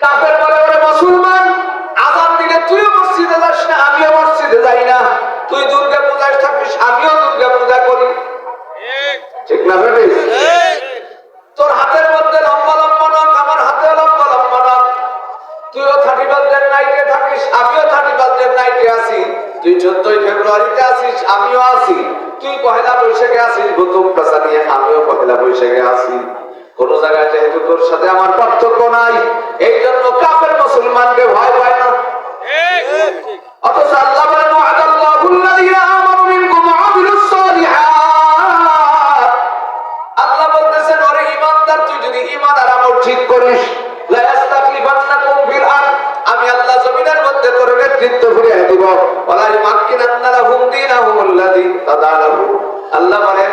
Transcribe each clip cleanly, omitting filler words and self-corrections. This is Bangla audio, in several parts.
কাফের বলে ওরে মুসলমান, আযান দিলে তুইও মসজিদে যাস না, আমিও মসজিদে যাই না, তুই দুর্গা পূজায় থাকিস, আমিও দুর্গা পূজা করি, ঠিক না ভাবি? তোর হাতের মধ্যে লম্বা লম্বা নখ, আমার হাতে লম্বা লম্বা নখ, তুইও 31 নাইটে থাকিস, আমিও 31 নাইটে আছি, তুই 14 ফেব্রুয়ারিতে আছিস, আমিও আছি, তুই পহেলা বৈশাখে আছিস প্রথম পেশা নিয়ে, আমিও পহেলা বৈশাখে আছি। কোন জায়গায় যেহেতু তোর সাথে আমার পার্থক্য নাই, এই জন্য কাফের মুসলমানকে ভয় পায় না। অথচ আল্লাহ বলেন ওয়াদাল্লাহুল্লাযীনা আমানু মিনকুম ওয়া আমিলুস সালিহাত, আল্লাহ বলতেছেন ওরে ঈমানদার, তুই যদি ঈমান আর আমল ঠিক করিস, লা ইস্তাখলিফান্নাকুম ফিল আরদ, আমি আল্লাহ জমিনের মধ্যে তোর নেতৃত্ব ফিরিয়ে দিব, ওয়ালা ইউমাক্কিনান্না লাহুম দীনাহুমুল্লাযী তাদালাহু, আল্লাহ বলেন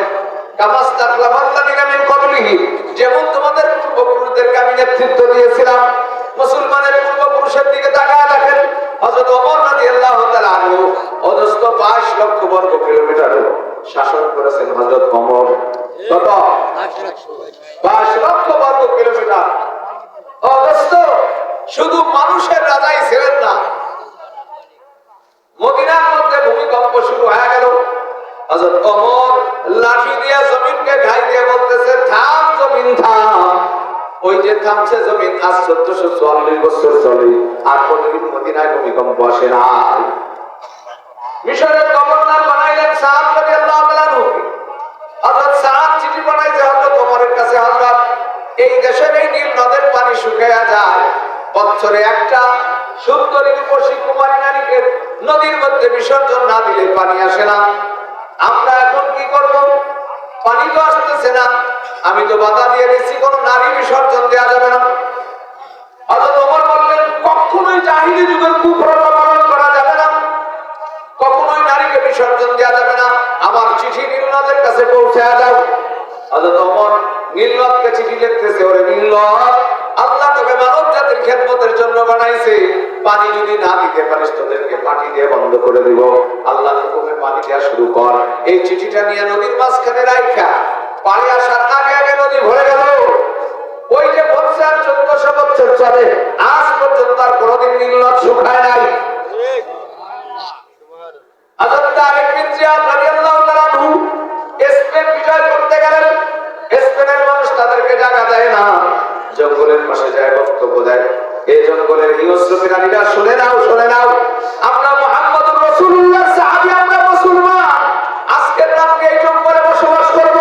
কামাস্তাখলাফাল্লাযীনা মিন ক্বাবলিহি, যেমন তোমাদের পূর্বপুরুষদেরকে আমি নেতৃত্ব দিয়েছিলাম। মুসলমানের পূর্বপুরুষের দিকে তাকায় দেখেন, হযরত ওমর রাদিয়াল্লাহু তাআলা আনহু অদস্ত 22 লক্ষ বর্গ কিলোমিটার শাসন করেছেন হযরত ওমর। কত? 22 লক্ষ বর্গ কিলোমিটার অদস্ত। শুধু মানুষের রাজাই ছিলেন না, মদিনার মধ্যে ভূমিকম্প শুরু হয়ে গেল, হযরত ওমর লাঠি দিয়ে জমিনকে ঘাই দিয়ে বলতেছে থাম জমিন থাম। ওই যে থামছে জমিন, আজ 1444 বছর চলে, আর কোনদিন মদিনায় ভূমিকম্প আসে না। মিশরের গভর্নর বানাইলেন সাদ রাদিয়াল্লাহু তাআলা আনহু। হযরত সাদ চিঠি পাঠাইছে হযরত ওমরের কাছে, হযরত এই দেশের এই নীল নদের পানি শুকিয়ে যায়, বছরে একটা সুন্দরী রূপসী কুমারী নারীকে নদীর মধ্যে বিসর্জন না দিলে পানি আসে না, আমরা এখন কি করব? পানি তো আসতেছে না, আমি তো বাধা দিয়ে দিচ্ছি, কোন নারী বিসর্জন দেওয়া যাবে না। হযরত ওমর বললেন কখনোই জাহিলি যুগের কুপ্রথা পালন করা যাবে না, কখনোই নারীকে বিসর্জন দেওয়া যাবে না, আমার চিঠি নীলনদের কাছে পৌঁছে দাও। হযরত ওমর নীলনদকে চিঠি লিখতেছে, ওরে নীলনদ, আল্লাহ তোকে মানব জাতির খেদমতের জন্য বানাইছে, পানি যদি না দিতে পারিস তোদেরকে মাটি দিয়ে বন্ধ করে দিব, আল্লাহর হুকুমে পানি দেওয়া শুরু কর। এই চিঠিটা নিয়ে নদীর মাঝখানে রাখা, পানি আসার আগে আগে নদী ভরে গেল। ওই যে বলছে আর 1400 বছর চলে, আজ পর্যন্ত আর কোনোদিন নীলনদ শুকায় নাই। হযরত তারিক বিন জিয়াদ রাদিয়াল্লাহু তাআলা আনহু স্পেন বিজয় করতে গেলেন, স্পেনের মানুষ তাদেরকে জায়গা দেয় না, জঙ্গলের পাশে যায় বক্তব্য দেয়। এই জঙ্গলের হিংস্র প্রাণীরা শুনে নাও, শুনে নাও, আমরা মুহাম্মদুর রাসূলুল্লাহর সাহাবী, আমরা মুসলমান, আজকের রাতে এই জঙ্গলে বসবাস করব।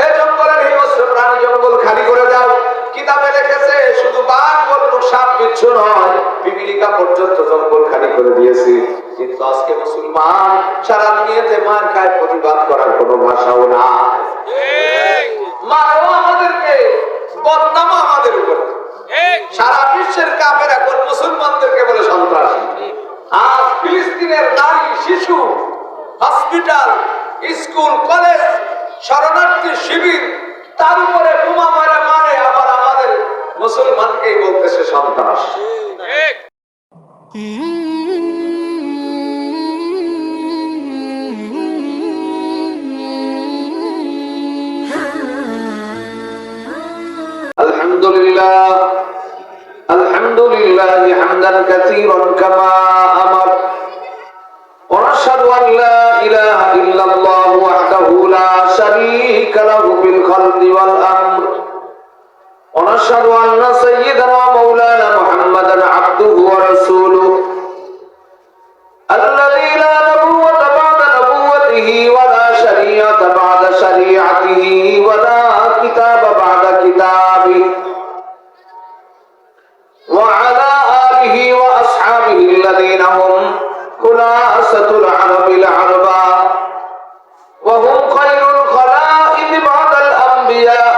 এই জঙ্গলের হিংস্র প্রাণী জঙ্গল খালি করে দাও। কিতাবে লিখেছে শুধু বাঘ বল্লুক সাপ বিচ্ছু নয়, পিপিলিকা পর্যন্ত জঙ্গল খালি করে দিয়েছে। কিন্তু আজকে মুসলমান সারা দুনিয়াতে মার খায়, প্রতিবাদ করার কোনো ভাষাও নাই, মারো আমাদেরকে, বদনামও আমাদের উপর। সারা বিশ্বের কাফের এখন মুসলমানদেরকে বলে সন্ত্রাসী। আজ ফিলিস্তিনের নারী শিশু, হসপিটাল, স্কুল, কলেজ, শরণার্থী শিবির, তার উপরে বোমা মারা মারে, আবার আমাদের মুসলমানকেই বলতেছে সন্ত্রাস। আলহামদুলিল্লাহ হামদান কাসীরান কামা আমার, ওয়া নাশহাদু আন লা ইলাহা ইল্লাল্লাহ ওয়াহদাহু লা শারীকা লাহু ফিল খালকি ওয়াল আমর, ওয়া নাশহাদু আন্না সাইয়্যিদানা ওয়া মাওলানা মুহাম্মাদান আবদুহু ওয়া রাসূলুহু আল্লাযী লা নবুওয়াতা বা'দা নবুওয়াতিহি ওয়া লা শারীআতা বা'দা শারীআতিহি ওয়া লা কিতাবা বা'দা কিতাবিহি وعلى آله وأصحابه الذين هم خلاصة العرب العرباء وهم خير الخلائق بعد الأنبياء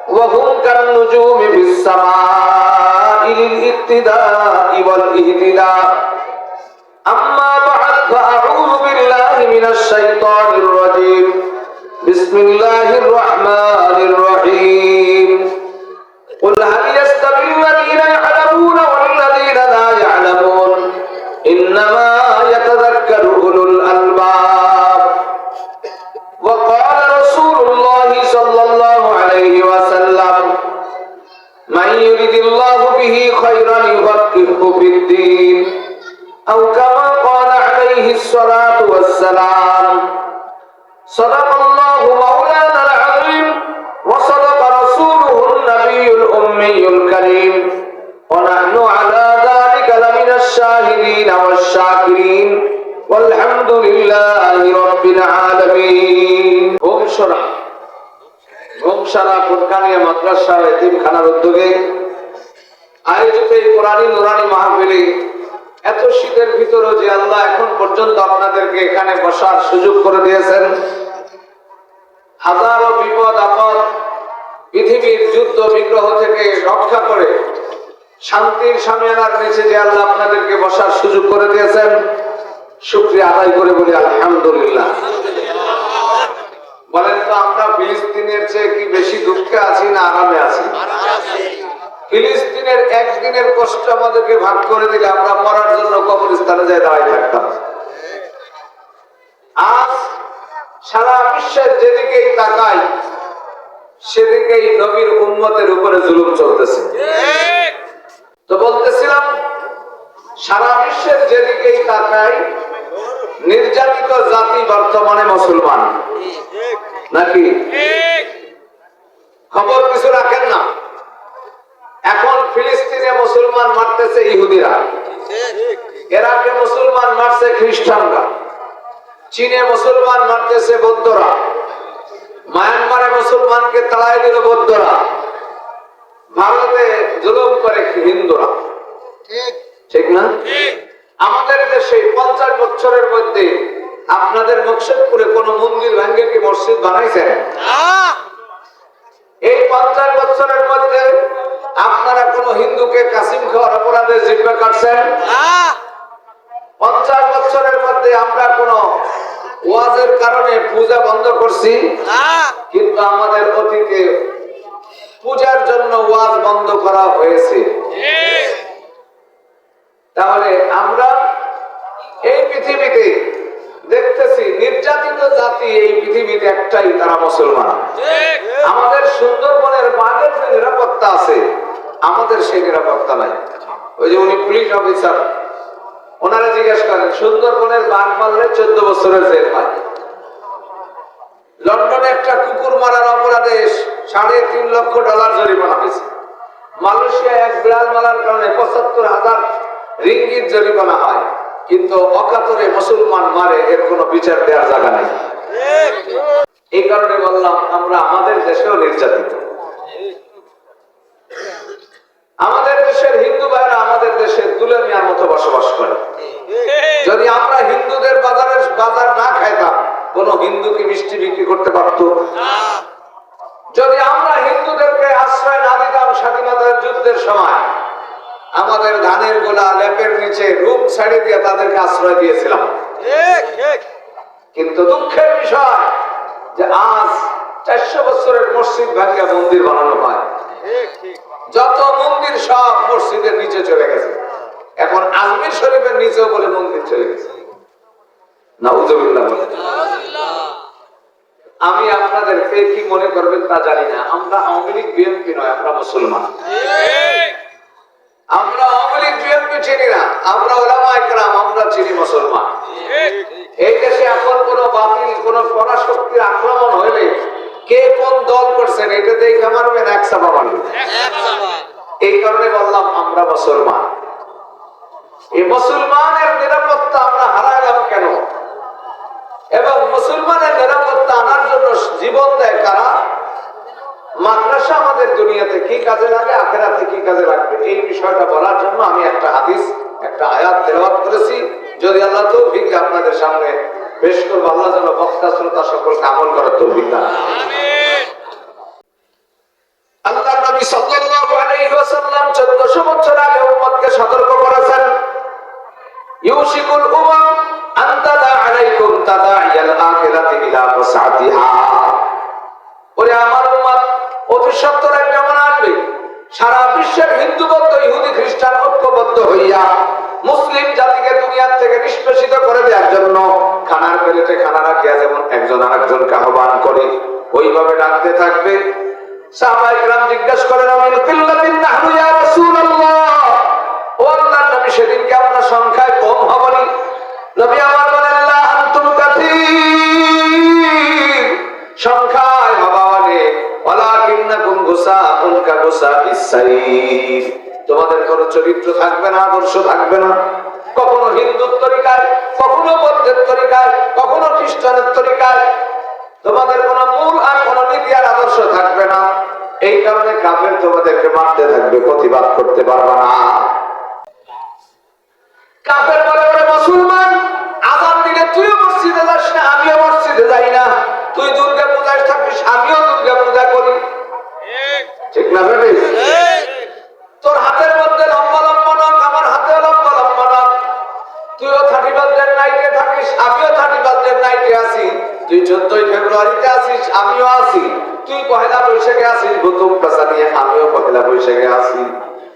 وهم كالنجوم في السماء للاقتداء والاهتداء أما بعد فأعوذ بالله من الشيطان الرجيم بسم الله الرحمن الرحيم قل هل يستوي الذين يعلمون والذين لا يعلمون إنما يتذكر أولو الألباب وقال رسول الله صلى الله عليه وسلم من يرد الله به خيرا يفقهه في الدين أو كما قال عليه الصلاة والسلام صدق الله مولانا العظيم وصدق رسوله النبي الأمي الكريم ونحن على ذلك لمن الشاهدين والشاكرين والحمد لله رب العالمين ঘুমসারা ফুরকানিয়া মাদ্রাসা এতিমখানার উদ্যোগে আয়োজিত এই কোরআনী নুরানী মাহফিলে এত শীতের ভিতরে যে আল্লাহ এখন পর্যন্ত আপনাদেরকে এখানে বসার সুযোগ করে দিয়েছেন, হাজারো বিপদ আপদ পৃথিবীর যুদ্ধ বিগ্রহ থেকে রক্ষা করে শান্তির সামিয়ানার নিচে যে আল্লাহ আপনাদেরকে বসার সুযোগ করে দিয়েছেন, শুকরিয়া আদায় করে বলি আলহামদুলিল্লাহ। বলেন তো আমরা ফিলিস্তিনের চেয়ে কি বেশি দুঃখে আছি না আরামে আছি? ফিলিস্তিনের একদিনের কষ্ট আমাদেরকে ভাগ করে দিলে আমরা মরার জন্য কবরস্থানে যাই দাঁড়াই থাকতাম। আজ সারা বিশ্বের যেদিকেই তাকাই সেদিকেই নবীর উম্মতের উপরে জুলুম চলতেছে। তো বলতেছিলাম সারা বিশ্বের যেদিকেই তাকাই নির্যাতিত জাতি বর্তমানে মুসলমান নাকি? খবর কিছু রাখেন না। এখন ফিলিস্তিনে মুসলমান মারতেছে ইহুদিরা, ইরাকে মুসলমান মারছে খ্রিস্টানরা, চীনে মুসলমান মারতেছে বৌদ্ধরা, মায়ানমারে মুসলমানকে তাড়াই দিল বৌদ্ধরা, ভারতে জুলুম করে হিন্দুরা। ঠিক না? আমাদের দেশে 50 বছরের মধ্যে আপনাদের মুকশেদপুরে কোন মন্দির ভাঙ্গে কি মসজিদ বানাইছেন? এই 50 বছরের মধ্যে আপনারা কোন হিন্দুকে কাসিম খাওয়ার অপরাধে জিহ্বা কাটছেন? 50 বছরের মধ্যে আমরা কোন ওয়াজের কারণে পূজা বন্ধ করছি? কিন্তু আমাদের অতীতে পূজার জন্য ওয়াজ বন্ধ করা হয়েছে। তাহলে আমরা এই পৃথিবীতে দেখতেছি নির্যাতিত জাতি এই পৃথিবীতে একটাই, তারা মুসলমান। আমাদের সুন্দরবনের বাঘের যে নিরাপত্তা আছে আমাদের সেই নিরাপত্তা নাই। ওই যে উনি পুলিশ অফিসার, ওনারা জিজ্ঞেস করেন সুন্দরবনের বাঘ মারলে 14 বছরের জেল হয়। লন্ডনে একটা কুকুর মারার অপরাধে $3.5 লক্ষ জরিমানা হয়েছে। মালয়েশিয়া এক বিড়াল মারার কারণে 75,000 রিঙ্গিত জরিমানা হয়। কিন্তু অকাতরে মুসলমান মারে, এর কোনো বিচার দেওয়ার জায়গা নেই। এই কারণে বললাম আমরা আমাদের দেশেও নির্যাতিত। আমাদের দেশের হিন্দু ভাইরা আমাদের দেশে তুলে নেওয়ার মতো বসবাস করে। যদি আমরা হিন্দুদের বাজার না খাইতাম কোন হিন্দু কি মিষ্টি বিক্রি করতে পারতো? যদি আমরা হিন্দুদেরকে আশ্রয় না দিতাম স্বাধীনতার যুদ্ধের সময়, আমাদের ধানের গোলা লেপের নিচে রুম ছেড়ে দিয়ে তাদেরকে আশ্রয় দিয়েছিলাম। কিন্তু দুঃখের বিষয় যে আজ 400 বছরের মসজিদ ভাঙিয়া মন্দির বানানো হয়। যত মন্দির সব মসজিদের নিচে চলে গেছে। এখন আজমির শরীফের নিচেও বলে মন্দির চলে গেছে। নাউজুবিল্লাহ। আমি আপনাদেরকে কি মনে করবেন তা জানি না। আমরা আওয়ামী লীগ বিএনপি নয়, আমরা মুসলমান। আমরা আওয়ামী লীগ বিএনপি চিনি না, আমরা উলামায়ে কেরাম, আমরা চিনি মুসলমান। এই দেশে এখন কোন বাতিল কোন পরাশক্তির আক্রমণ হইলে কে কোন দল করছেন এটা দেখে মারবেন, এক চাপা মারবেন। এই কারণে বললাম আমরা মুসলমান। এই মুসলমানের নিরাপত্তা আমরা হারাইলাম কেন? এবং মুসলমানের নিরাপত্তা আনার জন্য জীবন দেয় কারা? মাদ্রাসা আমাদের দুনিয়াতে কি কাজে লাগে, আখিরাতে কি কাজে লাগবে, এই বিষয়টা বলার জন্য আমি একটা হাদিস, একটা আয়াত তেলাওয়াত করেছি। যদি আল্লাহ তৌফিক দেয় আপনাদের সামনে পেশ করব, আল্লাহ যেন বক্তা শ্রোতা সকলকে আমল করার তৌফিক দান। আমিন। আল্লাহর নবী সাল্লাল্লাহু আলাইহি ওয়াসাল্লাম 1400 বছর আগে উম্মতকে সতর্ক করেছেন, ইউশিকুল উমাম আন তাদা আলাইকুম তাদাইয়াল আখিরাতি ইলা ফাসাতিহা। ওরে আমার উম্মত, অতি সত্বর এক যেমন আসবে সারা বিশ্বের হিন্দু বৌদ্ধ ইহুদি খ্রিস্টান ঐক্যবদ্ধ হইয়া মুসলিম জাতিকে দুনিয়ার থেকে নিষ্পেষিত করে দেওয়ার জন্য খানার প্লেটে খানা রাখিয়া যেমন একজন আরেকজনকে আহ্বান করে ওইভাবে ডাকতে থাকবে। সাহাবায়ে কেরাম জিজ্ঞাসা করেন আমিন কিল্লাতিন নাহনু ইয়া রাসূলুল্লাহ, ও আল্লাহর নবী সেদিন কি আমরা সংখ্যায় কম হবনি? নবী আমার বলেন লা আনতুম কাসীর, সংখ্যায় হবা অনেক, ওয়ালাকিন্নাকুম গুসাউন কাগুসাইস সাইফ, তোমাদের কোনো চরিত্র থাকবে না, আদর্শ থাকবে না, কখনো হিন্দুর তরিকায়, কখনো বৌদ্ধের তরিকায়, কখনো খ্রিস্টানের তরিকায়, তোমাদের কোনো মূল আর কোনো নীতি আর আদর্শ থাকবে না। এই কারণে কাফের তোমাদেরকে মারতে থাকবে, প্রতিবাদ করতে পারবে না। কাফের বলে ওরে মুসলমান, আযান দিলে তুইও মসজিদে যাস না, আমিও মসজিদে যাই না, তুই দুর্গা পূজায় থাকিস, আমিও দুর্গা পূজা করি, ঠিক না ভাবি? তোর হাতের মধ্যে লম্বা লম্বা নখ, আমার হাতে লম্বা লম্বা নখ, তুইও 31 নাইটে থাকিস, আমিও 31 নাইটে আছি, তুই 14 ফেব্রুয়ারিতে আসিস, আমিও আছি, তুই পহেলা বৈশাখে আসিস প্রথম পেশা নিয়ে, আমিও পহেলা বৈশাখে আসি,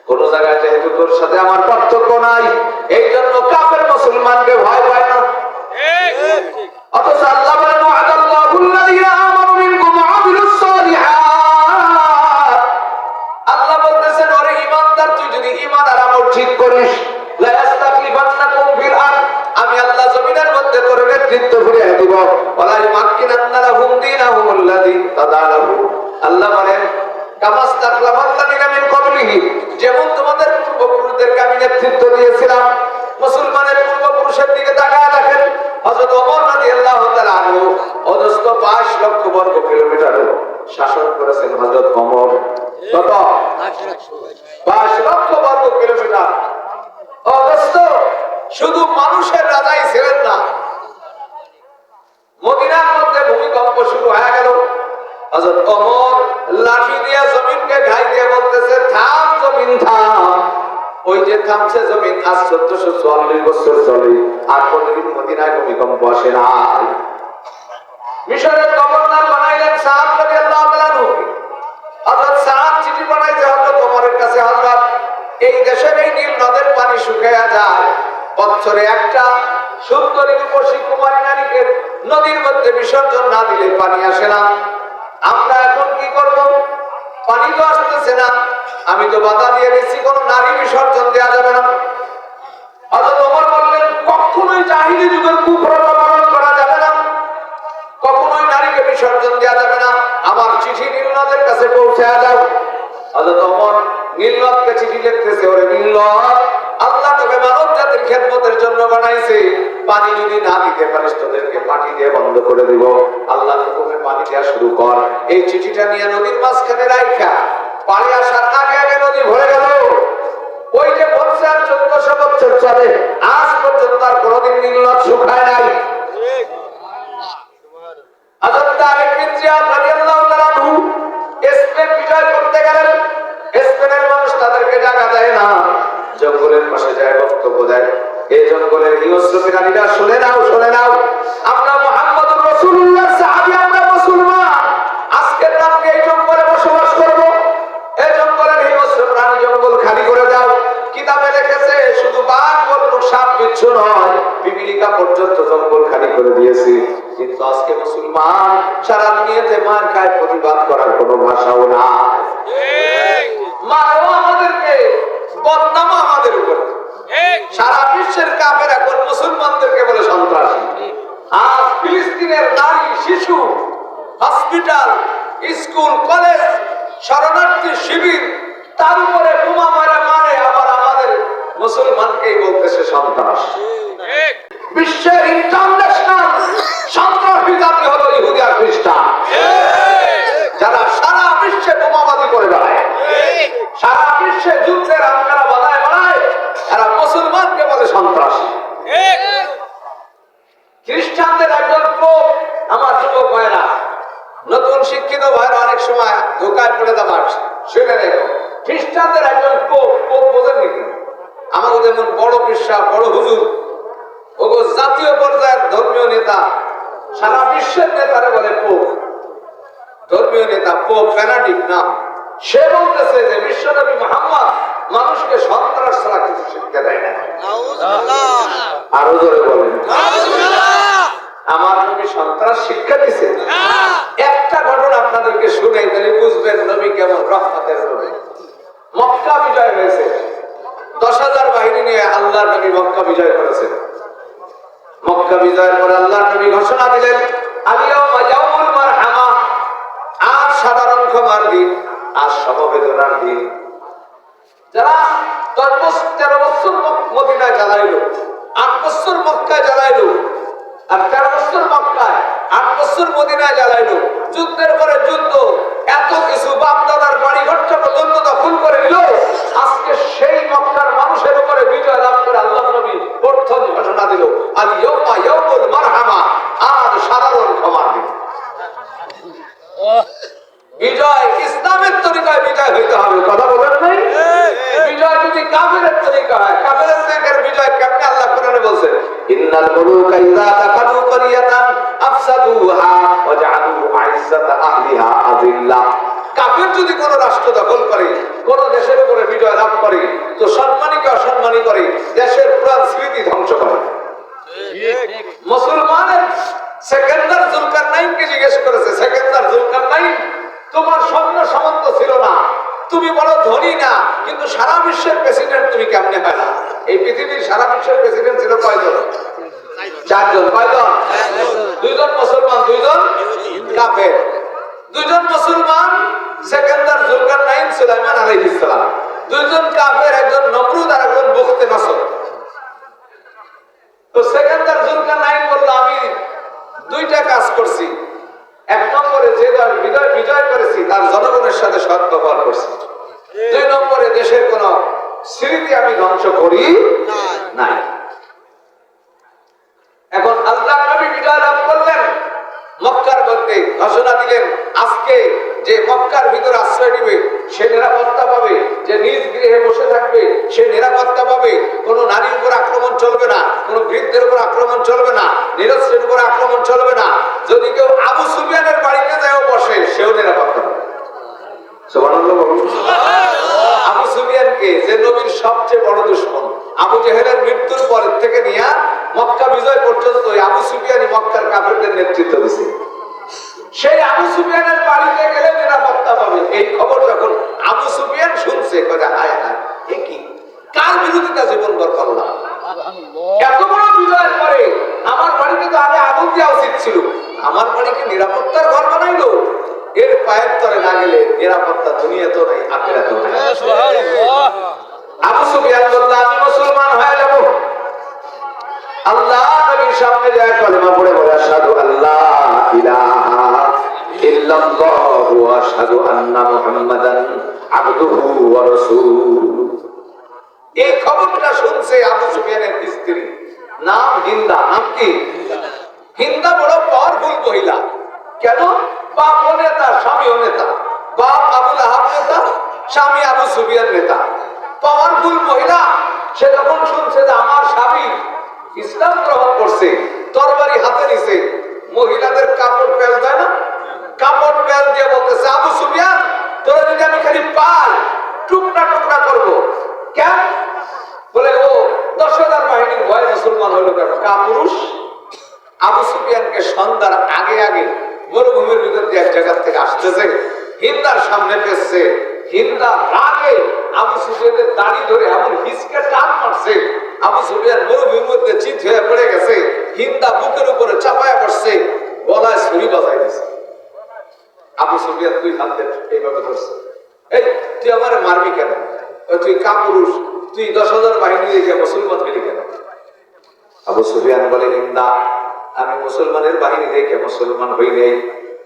কোন জায়গায় যেহেতু তোর সাথে আমার পার্থক্য নাই, এই জন্য কাফের মুসলমানকে ভয় পায় না। অথচ আল্লাহ বলেন ওয়াদাল্লাহুল্লাযীনা আমানু মিনকুম ওয়া আমিলুস সালিহাত, আল্লাহ বলতেছেন ওরে ঈমানদার, তুই যদি ঈমান আর আমল ঠিক করিস, লা ইস্তাখলিফান্নাকুম ফিল আরদ, আমি আল্লাহ জমিনের মধ্যে তোর নেতৃত্ব ফিরিয়ে দিব, ওয়ালা ইউমাক্কিনান্না লাহুম দীনাহুমুল্লাযী তাদালাহু, আল্লাহ বলেন কামাস্তাখলাফাল্লাযীনা মিন ক্বাবলিহি, যেমন তোমাদের পূর্বপুরুষদেরকে আমি নেতৃত্ব দিয়েছিলাম। মুসলমানের পূর্বপুরুষের দিকে তাকায় দেখেন, হযরত ওমর রাদিয়াল্লাহু তাআলা আনহু অদস্ত 22 লক্ষ বর্গ কিলোমিটার শাসন করেছেন হযরত ওমর। কত? 22 লক্ষ বর্গ কিলোমিটার। অদস্ত শুধু মানুষের রাজাই ছিলেন না, মদিনার মধ্যে ভূমিকম্প শুরু হয়ে গেল, হযরত ওমর লাঠি দিয়ে জমিনকে ঘাই দিয়ে বলতেছে থাম জমিন থাম, ওই যে থামছে জমিন আজ 1444 বছর চলে, আর কোনদিন মদিনায় ভূমিকম্প আসে নাই। মিশরের গভর্নর বানাইলেন সাদ রাদিয়াল্লাহু তাআলা আনহু, হযরত সাদ চিঠি পাঠাইছে হযরত ওমরের কাছে, হযরত এই দেশের এই নীল নদের পানি শুকিয়ে যায়, বছরে একটা সুন্দরী রূপসী কুমারী নারীকে নদীর মধ্যে বিসর্জন না দিলে পানি আসে না, আমরা এখন কি করব? পানি তো আসতেছে না, আমি তো বাধা দিয়ে দিচ্ছি, কোন নারী বিসর্জন দেওয়া যাবে না। হযরত ওমর বললেন কখনোই জাহিলি যুগের কুপ্রথা পালন করা যাবে না, কখনোই নারীকে বিসর্জন দেওয়া যাবে না, আমার চিঠি নীলনদের কাছে পৌঁছে দাও। হযরত ওমর নীলনদকে চিঠি লিখতেছে, ওরে নীলনদ, আল্লাহ তোকে মানব জাতির খেদমতের জন্য বানাইছে, পানি যদি না দিতে পারিস তোদেরকে মাটি দিয়ে বন্ধ করে দিব, আল্লাহর হুকুমে পানি দেওয়া শুরু কর। এই চিঠিটা নিয়ে নদীর মাঝখানে রাখা, পানি আসার আগে আগে নদী ভরে গেল। ওই যে বলছে আর 1400 বছর চলে, আজ পর্যন্ত আর কোনোদিন নীলনদ শুকায় নাই। হযরত তারিক বিন জিয়াদ রাদিয়াল্লাহু তাআলা আনহু স্পেন বিজয় করতে গেলেন, স্পেনের মানুষ তাদেরকে জায়গা দেয় না, জঙ্গলের পাশে যায় বক্তব্য দেয়, এই জঙ্গলের হিংস্র প্রাণীরা শুনে নাও, শুনে নাও, আমরা মুহাম্মদুর রাসূলুল্লাহ সাহাবী, আমরা মুসলমান, আজকের রাতে এই জঙ্গলে বসবাস করব, এই জঙ্গলের হিংস্র প্রাণী জঙ্গল খালি করে দাও। কিতাবে লিখেছে শুধু বাঘ বল্লুক সাপ বিচ্ছু নয়, পিপিলিকা পর্যন্ত জঙ্গল খালি করে দিয়েছে, কিন্তু আজকে মুসলমান সারা দুনিয়াতে মার খায়, প্রতিবাদ করার কোনো ভাষাও নাই, মারও আমাদেরকে, বদনামও আমাদের উপর। সারা বিশ্বের কাফের এখন মুসলমানদেরকে বলে সন্ত্রাসী। আজ ফিলিস্তিনের নারী শিশু, হসপিটাল, স্কুল, কলেজ, শরণার্থী শিবির, তার উপরে বোমা মারে মারে, আবার আমাদের মুসলমানকেই বলতেছে সন্ত্রাস। বিশ্বের ইন্টারন্যাশনাল সন্ত্রাসী জাতি হলো ইহুদি আর খ্রিস্টান, যারা সারা বিশ্বে বোমাবাজি করে বেড়ায়, সারা বিশ্বে যুদ্ধের আঙ্কারা বাধায় বেড়ায়, এরা মুসলমানকে বলে সন্ত্রাসী। খ্রিস্টানদের একজন পোপ, আমার যুবক ভাইরা, নতুন শিক্ষিত ভাইরা অনেক সময় ধোকায় পড়ে দেওয়া শুনে নেব, খ্রিস্টানদের একজন পোপ, পোপ বোঝেন নাকি? আমাদের যেমন বড় বিশ্বাস, বড় হুজুর, ওগো জাতীয় পর্যায়ের ধর্মীয় নেতা, সারা বিশ্বের নেতারে বলে পোপ, ধর্মীয় নেতা পোপ বেনাডিক নাম। সে বলতেছে যে বিশ্বনবী মুহাম্মদ মানুষকে সন্ত্রাস ছাড়া কিছু শিক্ষা দেয় না। আরো জোরে বলেন। আমার নবী সন্ত্রাস শিক্ষা দিছে? একটা ঘটনা আপনাদেরকে শুনে তাহলে বুঝবেন নবী কেমন রহমতের নবী। মক্কা বিজয় হয়েছে, 10,000 বাহিনী নিয়ে আল্লাহর নবী মক্কা বিজয় করেছেন। মক্কা বিজয়ের পরে আল্লাহর নবী ঘোষণা দিলেন, আল-ইয়াউমা ইয়াউমুল মারহামা, আজ সাধারণ ক্ষমার দিন, আজ সমবেদনার দিন। যারা 13 বছর মদিনায় জ্বালাইলো, 8 বছর মক্কায় জ্বালাইলো, আর 13 বছর মক্কায়, 8 বছর মদিনায় জ্বালাইলো, যুদ্ধের পরে যুদ্ধ, এত কিছু বাপ দাদার বাড়ি ঘরটা পর্যন্ত দখল করে নিল, আজকে সেই মক্কার মানুষের উপরে বিজয় লাভ করে আল্লাহ নবী প্রথম ঘোষণা দিল, আল ইয়াউমা ইয়াউমুল মারহামা, আজ সাধারণ ক্ষমার দিন। বিজয় ইসলামের তরিকায় বিজয় হইতে হবে, কথা বলেন নাই? বিজয় যদি কাফেরের তরিকা হয়, কাফেরের তরিকার বিজয় কেমনে আল্লাহ কোরআনে বলেন, ইন্নাল মুলুকা ইযা দাখালু ক্বরিয়াতান আফসাদুহা ওয়া জাআলু আইজ্জাতা আহলিহা আযিল্লা। কাফের যদি কোন রাষ্ট্র দখল করে, কোন দেশের উপরে বিজয় লাভ করে, তো সম্মানীকে অসম্মানী করে, দেশের পুরো স্মৃতি ধ্বংস করে। মুসলমানের সেকেন্দার জুলকারনাইনকে জিজ্ঞেস করেছে, সেকেন্দার জুলকারনাইন, তোমার স্বর্ণ সামন্ত ছিল না, তুমি বড় ধনী না, কিন্তু সারা বিশ্বের প্রেসিডেন্ট তুমি কেমনে হয় না? এই পৃথিবীর সারা বিশ্বের প্রেসিডেন্ট ছিল কয়জন? 4 জন। কয়জন? 2 জন মুসলমান, 2 জন কাফের। 2 জন মুসলমান সেকেন্দার জুলকারনাইন সুলাইমান আলাইহিস সালাম, 2 জন কাফের, একজন নমরুদ আর একজন বুখতে নসর। তো সেকেন্দার জুলকারনাইন বলল, আমি 2টা কাজ করছি। 1 নম্বরে যে দল বিজয় করেছি তার জনগণের সাথে সৎ ব্যবহার করছি। 2 নম্বরে দেশের কোন স্মৃতি আমি ধ্বংস করি নাই। এখন আল্লাহ নবী বিজয় লাভ করলেন, মক্কার মধ্যে ঘোষণা দিলেন, আজকে যে মক্কার ভিতর আশ্রয় নিবে সে নিরাপত্তা পাবে, যে নিজ গৃহে বসে থাকবে সে নিরাপত্তা পাবে, কোন নারীর উপর আক্রমণ চলবে না, কোন বৃদ্ধের উপর আক্রমণ চলবে না, নিরস্ত্রের উপর আক্রমণ চলবে না। যদি কেউ আবু সুফিয়ানের বাড়িতে যায় বসে, সেও নিরাপত্তা পাবে। সুবহানাল্লাহ বলুন। আবু সুফিয়ানকে, যে নবীর সবচেয়ে বড় দুশমন, আবু জেহেলের মৃত্যুর পর থেকে নিয়ে মক্কা বিজয় পর্যন্ত আবু সুফিয়ানই মক্কার কাফেরদের নেতৃত্ব দিয়েছে। সেই আবু সুফিয়ানের বাড়িতে গেলে নিরাপত্তা পাবে। এই খবর যখন আবু সুফিয়ান শুনছে, কয় হায় হায়, এ কি, কার বিরোধিতা জীবনভর করলাম, এত বড় বিজয়ের পরে আমার বাড়িতে তো আগে আগুন দেওয়া উচিত ছিল, আমার বাড়িকে নিরাপত্তার ঘর বানাইলো। এর পায়ের তলে না গেলে নিরাপত্তা দুনিয়াতে নাই, আখিরাতেও নাই। আবু সুফিয়ান বলল, আমি মুসলমান হয়ে যাব। আল্লাহ নবীর সামনে যায় কলেমা পড়ে বলে, আশহাদু আল্লা ইলাহা ইল্লাল্লাহু ওয়া আশহাদু আন্না মুহাম্মাদান আবদুহু ওয়া রাসূলুহু। এই খবরটা শুনছে আবু সুফিয়ানের স্ত্রী, নাম হিন্দা। নাম কি? হিন্দা বড় পাওয়ারফুল মহিলা। কেন? বাপ নেতা, স্বামীও নেতা। বাপ আবু লাহাব নেতা, স্বামী আবু সুফিয়ান নেতা। পাওয়ারফুল মহিলা। সে যখন শুনছে যে আমার স্বামী ইসলাম গ্রহণ করছে, তরবারি হাতে নিছে, মহিলাদের কাপড় পেল দেয় না, কাপড় পেল দিয়ে বলতেছে, আবু সুফিয়ান, তোরা যদি আমি খালি পাই, টুকরা টুকরা করবো। কেন? বলে, ও 10,000 বাহিনীর ভয়ে মুসলমান হইল কেন? কাপুরুষ। আবু সুফিয়ানকে সন্ধ্যার আগে আগে মরুভূমির ভিতর দিয়ে এক জায়গা থেকে আসতেছে, হিন্দার সামনে পেয়েছে। হিন্দা রাগে আবু সুফিয়ানের দাড়ি ধরে এমন হিচকে টান মারছে, আবু সুফিয়ান মরুভূমির মধ্যে চিত হয়ে পড়ে গেছে। হিন্দা বুকের উপরে চাপায়া পড়ছে, গলায় ছুরি বাজাই দিছে। আবু সুফিয়ান 2 হাত দিয়ে এইভাবে ধরছে, এই তুই আমারে মারবি কেন? তুই কাপুরুষ, তুই 10,000 বাহিনী দেখে মুসলমান হইলি কেন? আবু সুফিয়ান বলে, হিন্দা, আমি মুসলমানের বাহিনী দেখে মুসলমান হই নাই,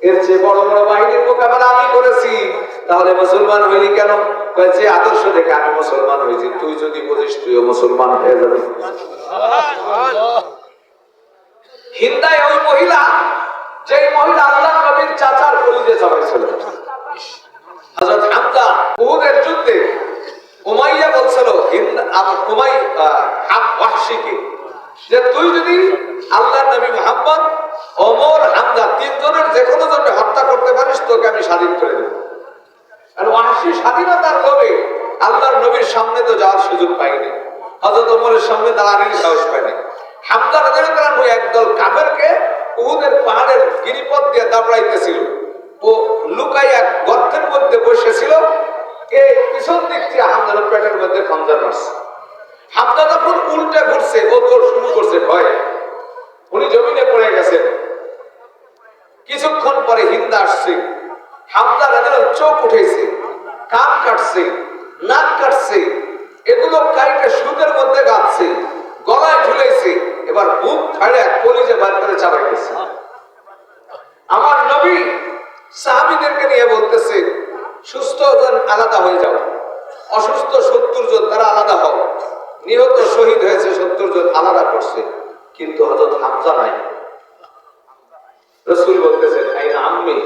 এর চেয়ে বড় বড় বাহিনীর মোকাবেলা আমি করেছি, তাহলে মুসলমান হইলি কেন? যে আদর্শ দেখে আমি মুসলমান হয়েছি, তুই যদি বুঝিস তুইও মুসলমান হয়ে যাবি। হিন্দায় ওই মহিলা, যে মহিলা আল্লাহ নবীর চাচার কলিজে চাপাইছিল। হযরত হামজা উহুদের যুদ্ধে উমাইয়া বলছিল ওয়াহশীকে, যে তুই যদি আল্লাহর নবী মুহাম্মদ, ওমর, হামজা 3 জনের যে কোনো জনকে হত্যা করতে পারিস, তোকে আমি স্বাধীন করে দেব। আর ওয়াহশী স্বাধীনতার লোভে আল্লাহর নবীর সামনে তো যাওয়ার সুযোগ পাইনি, হযরত ওমরের সামনে দাঁড়ানোর সাহস পায়নি। হামজা রাদিয়াল্লাহু আনহু একদল কাফেরকে উহুদের পাহাড়ের গিরিপথ দিয়ে দাবড়াইতেছিল। ও লুকাইয়া গর্তের মধ্যে বসেছিল। এই পিছন দিক থেকে হামজার পেটের মধ্যে খঞ্জর মারছে। হামজা যখন উল্টে ঘুরছে, ও দৌড় শুরু করছে ভয়ে। উনি জমিনে পড়ে গেছেন। কিছুক্ষণ পরে হিন্দা আসছে। হামজা রাদিয়াল্লাহু চোখ উঠেছে, কান কাটছে, নাক কাটছে, এগুলো কাইটে সুদের মধ্যে গাচ্ছে, গলায় ঝুলেছে। এবার বুক ফাড়ে কলিজে বার করে চাবাইতেছে। আমার নবী সাহাবীদেরকে নিয়ে বলতেছে, সুস্থ জন আলাদা হয়ে যাও, অসুস্থ 70 জন তারা আলাদা হও। নিহত শহীদ হয়েছে 70 জন, আলাদা করছে, কিন্তু হযরত হামজা নাই। রাসূল বলতেছেন, আইনা আম্মি,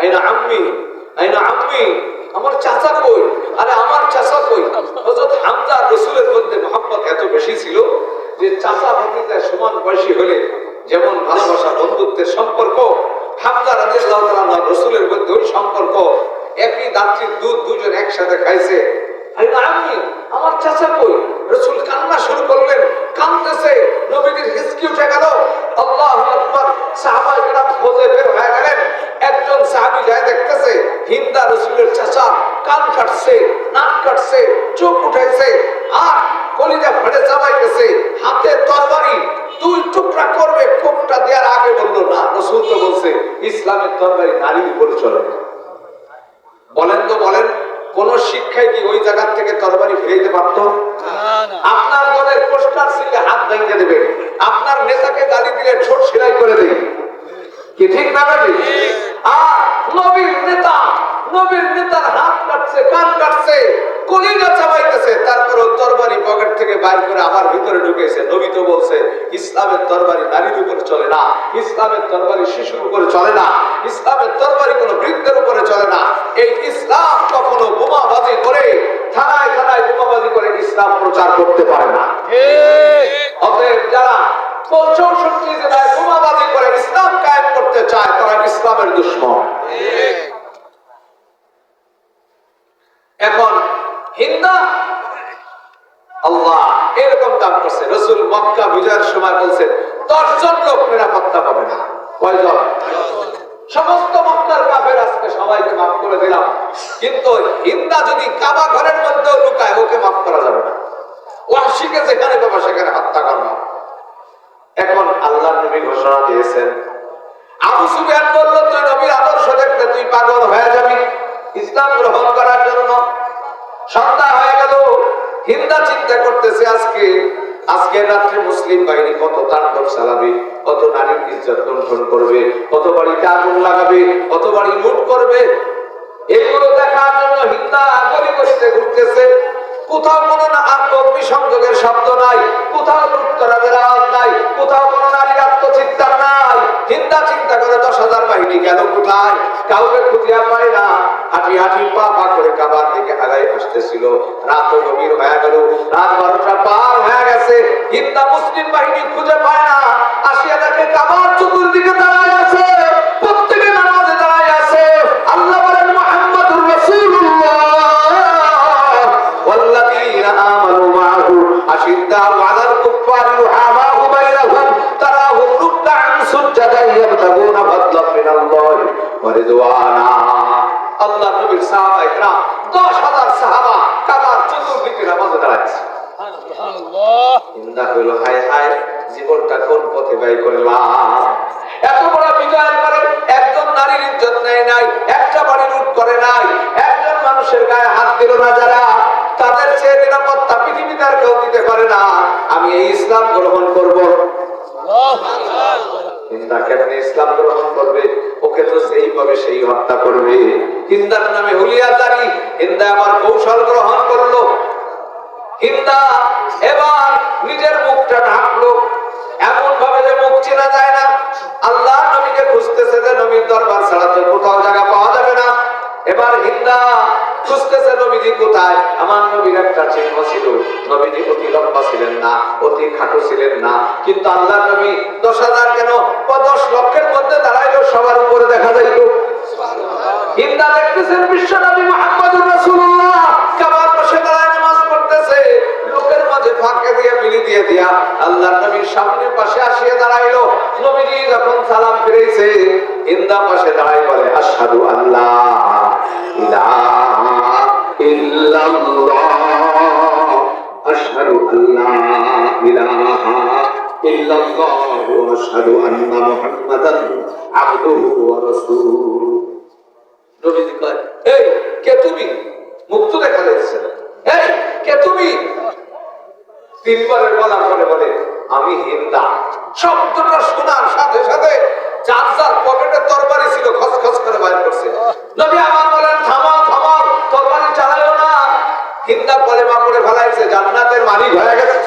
আইনা আম্মি, আইনা আম্মি, আমার চাচা কই? আরে আমার চাচা কই? হযরত হামজা রাসূলের মধ্যে মহব্বত এত বেশি ছিল যে চাচা ভাতিজার সমান বয়সী হলে যেমন ভালোবাসা বন্ধুত্বের সম্পর্ক, হামজা রাদিয়াল্লাহু তাআলা রাসূলের মধ্যে ওই সম্পর্ক। একই দাত্রীর দুধ দুজন একসাথে খাইছে। আরে আম্মি, আমার চাচা কই? রাসূল কান্না শুরু করলেন, কাঁদতেছে। নবীজির হিসকি উঠে গেল। আল্লাহু আকবার। সাহাবায়ে কেরাম খোঁজে বের হয়ে গেলেন। একজন সাহাবী যায় দেখতেছে হিন্দা রাসূলের চাচা কান কাটছে, নাক কাটছে, চোখ উঠাইছে, আর কলিজা ফাড়ে চাবাইতেছে, হাতে তরবারি 2 টুকরা করবে। কোপটা দেওয়ার আগে বলল না, রাসূল তো বলছে ইসলামের তরবারি নারীর উপরে চলে। বলেন তো বলেন, কোন শিক্ষায় কি ওই জায়গা থেকে তরবারি ফিরাইতে পারত? আপনার দলের পোস্টার ছিলে হাত ভেঙে দেবে, আপনার নেতাকে গালি দিলে ঠোঁট সেলাই করে দেবে, কি ঠিক না ভাই? আর নবীর নেতার হাত কাটছে, কান কাটছে, কলিজা চাবাইতেছে, তারপরে তরবারি পকেট থেকে বাইর করে আবার ভিতরে ঢুকেছে। নবী তো বলছে ইসলামের তরবারি নারীর উপরে চলে না, ইসলামের তরবারি শিশুর উপরে চলে না, ইসলামের তরবারি কোনো বৃদ্ধের উপরে চলে না। এই ইসলাম কখনো বোমাবাজি করে, থানায় থানায় বোমাবাজি করে ইসলাম প্রচার করতে পারে না। অতএব যারা 64 জেলায় বোমাবাজি করে ইসলাম কায়েম করতে চায়, তারা ইসলামের দুশমন। এখন হিন্দা আল্লাহ এরকম কাম করছে। রাসূল মক্কা বিজয়ের সময় বলছেন 10 জন লোক নিরাপত্তা পাবে না। কয়জন? সমস্ত মক্কার কাফের আজকে সবাইকে মাফ করে দিলাম, কিন্তু হিন্দা যদি কাবা ঘরের মধ্যেও লুকায়, ওকে মাফ করা যাবে না। ওয়াহশীকে যেখানে পাবা সেখানে হত্যা করবা। এখন আল্লাহর নবী ঘোষণা দিয়েছেন, আবু সুফিয়ান বলল তুই নবীর আদর্শ দেখতে তুই পাগল হয়ে যাবি ইসলাম গ্রহণ করার জন্য। সন্ধ্যা হয়ে গেল, হিন্দা চিন্তা করতেছে আজকে রাত্রে মুসলিম বাহিনী কত তাণ্ডব চালাবে, কত নারীর ইজ্জত লুণ্ঠন করবে, কত বাড়িতে আগুন লাগাবে, কত বাড়ি লুট করবে। এগুলো দেখার জন্য হিন্দা গলি গলিতে ঘুরতেছে। কোথাও কোনো অগ্নিসংযোগের শব্দ নাই, কোথাও লুটতরাজের আওয়াজ নাই, কোথাও কোনো নারীর আত্মচিৎকার নাই। হিন্দা চিন্তা করে 10,000 বাহিনী গেল কোথায়, কাউকে খুঁজে পায় না। হাঁটি হাঁটি পা পা করে কাবার দিকে আগায় আসতেছিল। রাত গভীর হয়ে গেল, রাত 12টা পার হয়ে গেছে। হিন্দা মুসলিম বাহিনী খুঁজে পায় না। আসিয়া দেখে কাবার চতুর্দিকে দাঁড়ায় আছে, প্রত্যেকে নামাজে দাঁড়ায় আছে। আল্লাহ বলেন মুহাম্মাদুর রাসূলুল্লাহ والذين آمنوا معه أشداء على الكفار رحماء بينهم تراهم ركعا سجدا يبتغون فضلا من الله ورضوانا। আল্লাহ নবীর সাহাবায়ে কেরাম 10,000 সাহাবা কাবার চতুর্দিকে নামাজে দাঁড়াচ্ছে। সুবহানাল্লাহ। ইন্দা কইল হায় হায়, জীবনটা কোন পথে ব্যয় করলাম। এত বড় বিজয়ের পরে একজন নারীর ইজ্জত নেয় নাই, একটা বাড়ি লুট করে নাই, একজন মানুষের গায়ে হাত দিল না, যারা তাদের চেয়ে নিরাপত্তা পৃথিবীতে আর কেউ দিতে পারে না। আমি এই ইসলাম গ্রহণ করব। হিন্দা কেমন ইসলাম গ্রহণ করবে? ওকে তো সেইভাবে সেই হত্যা করবে। হিন্দার নামে হুলিয়া জারি, হিন্দা আমার কৌশল গ্রহণ করলো। হিন্দা এবার নিজের মুখটা ঢাকলো এমন ভাবে যে মুখ চেনা যায় না। আল্লাহ নবীকে খুঁজতেছে যে নবীর দরবার ছাড়া তো কোথাও জায়গা পাওয়া যাবে না। এবার হিন্দা খুঁজতেছে নবীজি কোথায়। আমার নবীর একটা চিহ্ন ছিল, নবীজি অতি লম্বা ছিলেন না, অতি খাটো ছিলেন না, কিন্তু আল্লাহ নবী 10,000 কেন 10 লক্ষের মধ্যে দাঁড়াইলো, সবার উপরে দেখা যাইল। হিন্দা দেখতেছেন বিশ্ব নবী মুহাম্মদুর রাসূলুল্লাহ কাবার পাশে দাঁড়ায় নামাজ পড়তেছে। লোকের মাঝে ফাঁকে দিয়ে বিলি দিয়ে দিয়ে দিয়া আল্লাহর নবীর সামনে পাশে আসিয়ে দাঁড়াইলো। নবীজি যখন সালাম ফিরেছে, হিন্দা পাশে দাঁড়াই বলে, আশহাদু আল্লাহ ইলাহা ইল্লাল্লাহ, আশহাদু আল্লাহ ইলাহা ইল্লাল্লাহ ওয়া আশহাদু আন্না মুহাম্মাদান আবদুহু ওয়া রাসূলুহু। নবীজি কয়, এই কে তুমি? মুখ তো দেখা যাচ্ছে না। এই কে তুমি? তিনবারের বলার পরে বলে, আমি হিন্দা। শব্দটা শোনার সাথে সাথে যার যার পকেটে তরবারি ছিল খসখস করে বাইর করছে। নবী আমার বলেন, থামাও থামাও, তরবারি চালাইও না। হিন্দা কলেমা করে ফেলাইছে, জান্নাতের মালিক হয়ে গেছে।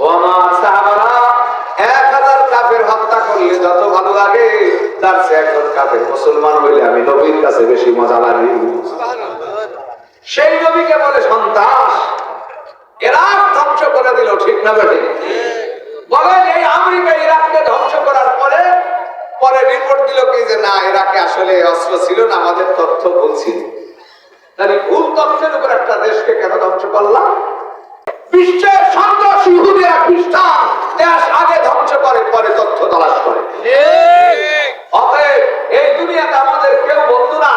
ও আমার সাহাবারা, 1000 কাফের হত্যা করলে যত ভালো লাগে, তার চেয়ে একজন কাফের মুসলমান হইলে আমি নবীর কাছে বেশি মজা লাগে। সেই নবীকে বলে সন্ত্রাস। ইরাক ধ্বংস করে দিল, ঠিক না বেটে? বলেন, এই আমেরিকা ইরাককে ধ্বংস করার পরে পরে রিপোর্ট দিল কি যে না, ইরাকে আসলে অস্ত্র ছিল না, আমাদের তথ্য বলছিল। তাহলে ভুল তথ্যের উপর একটা দেশকে কেন ধ্বংস করলাম? বিশ্বের সন্ত্রাসী ইহুদিরা খ্রিস্টান দেশ আগে ধ্বংস করে, পরে তথ্য তালাশ করে। অতএব এই দুনিয়াতে আমাদের কেউ বন্ধু না।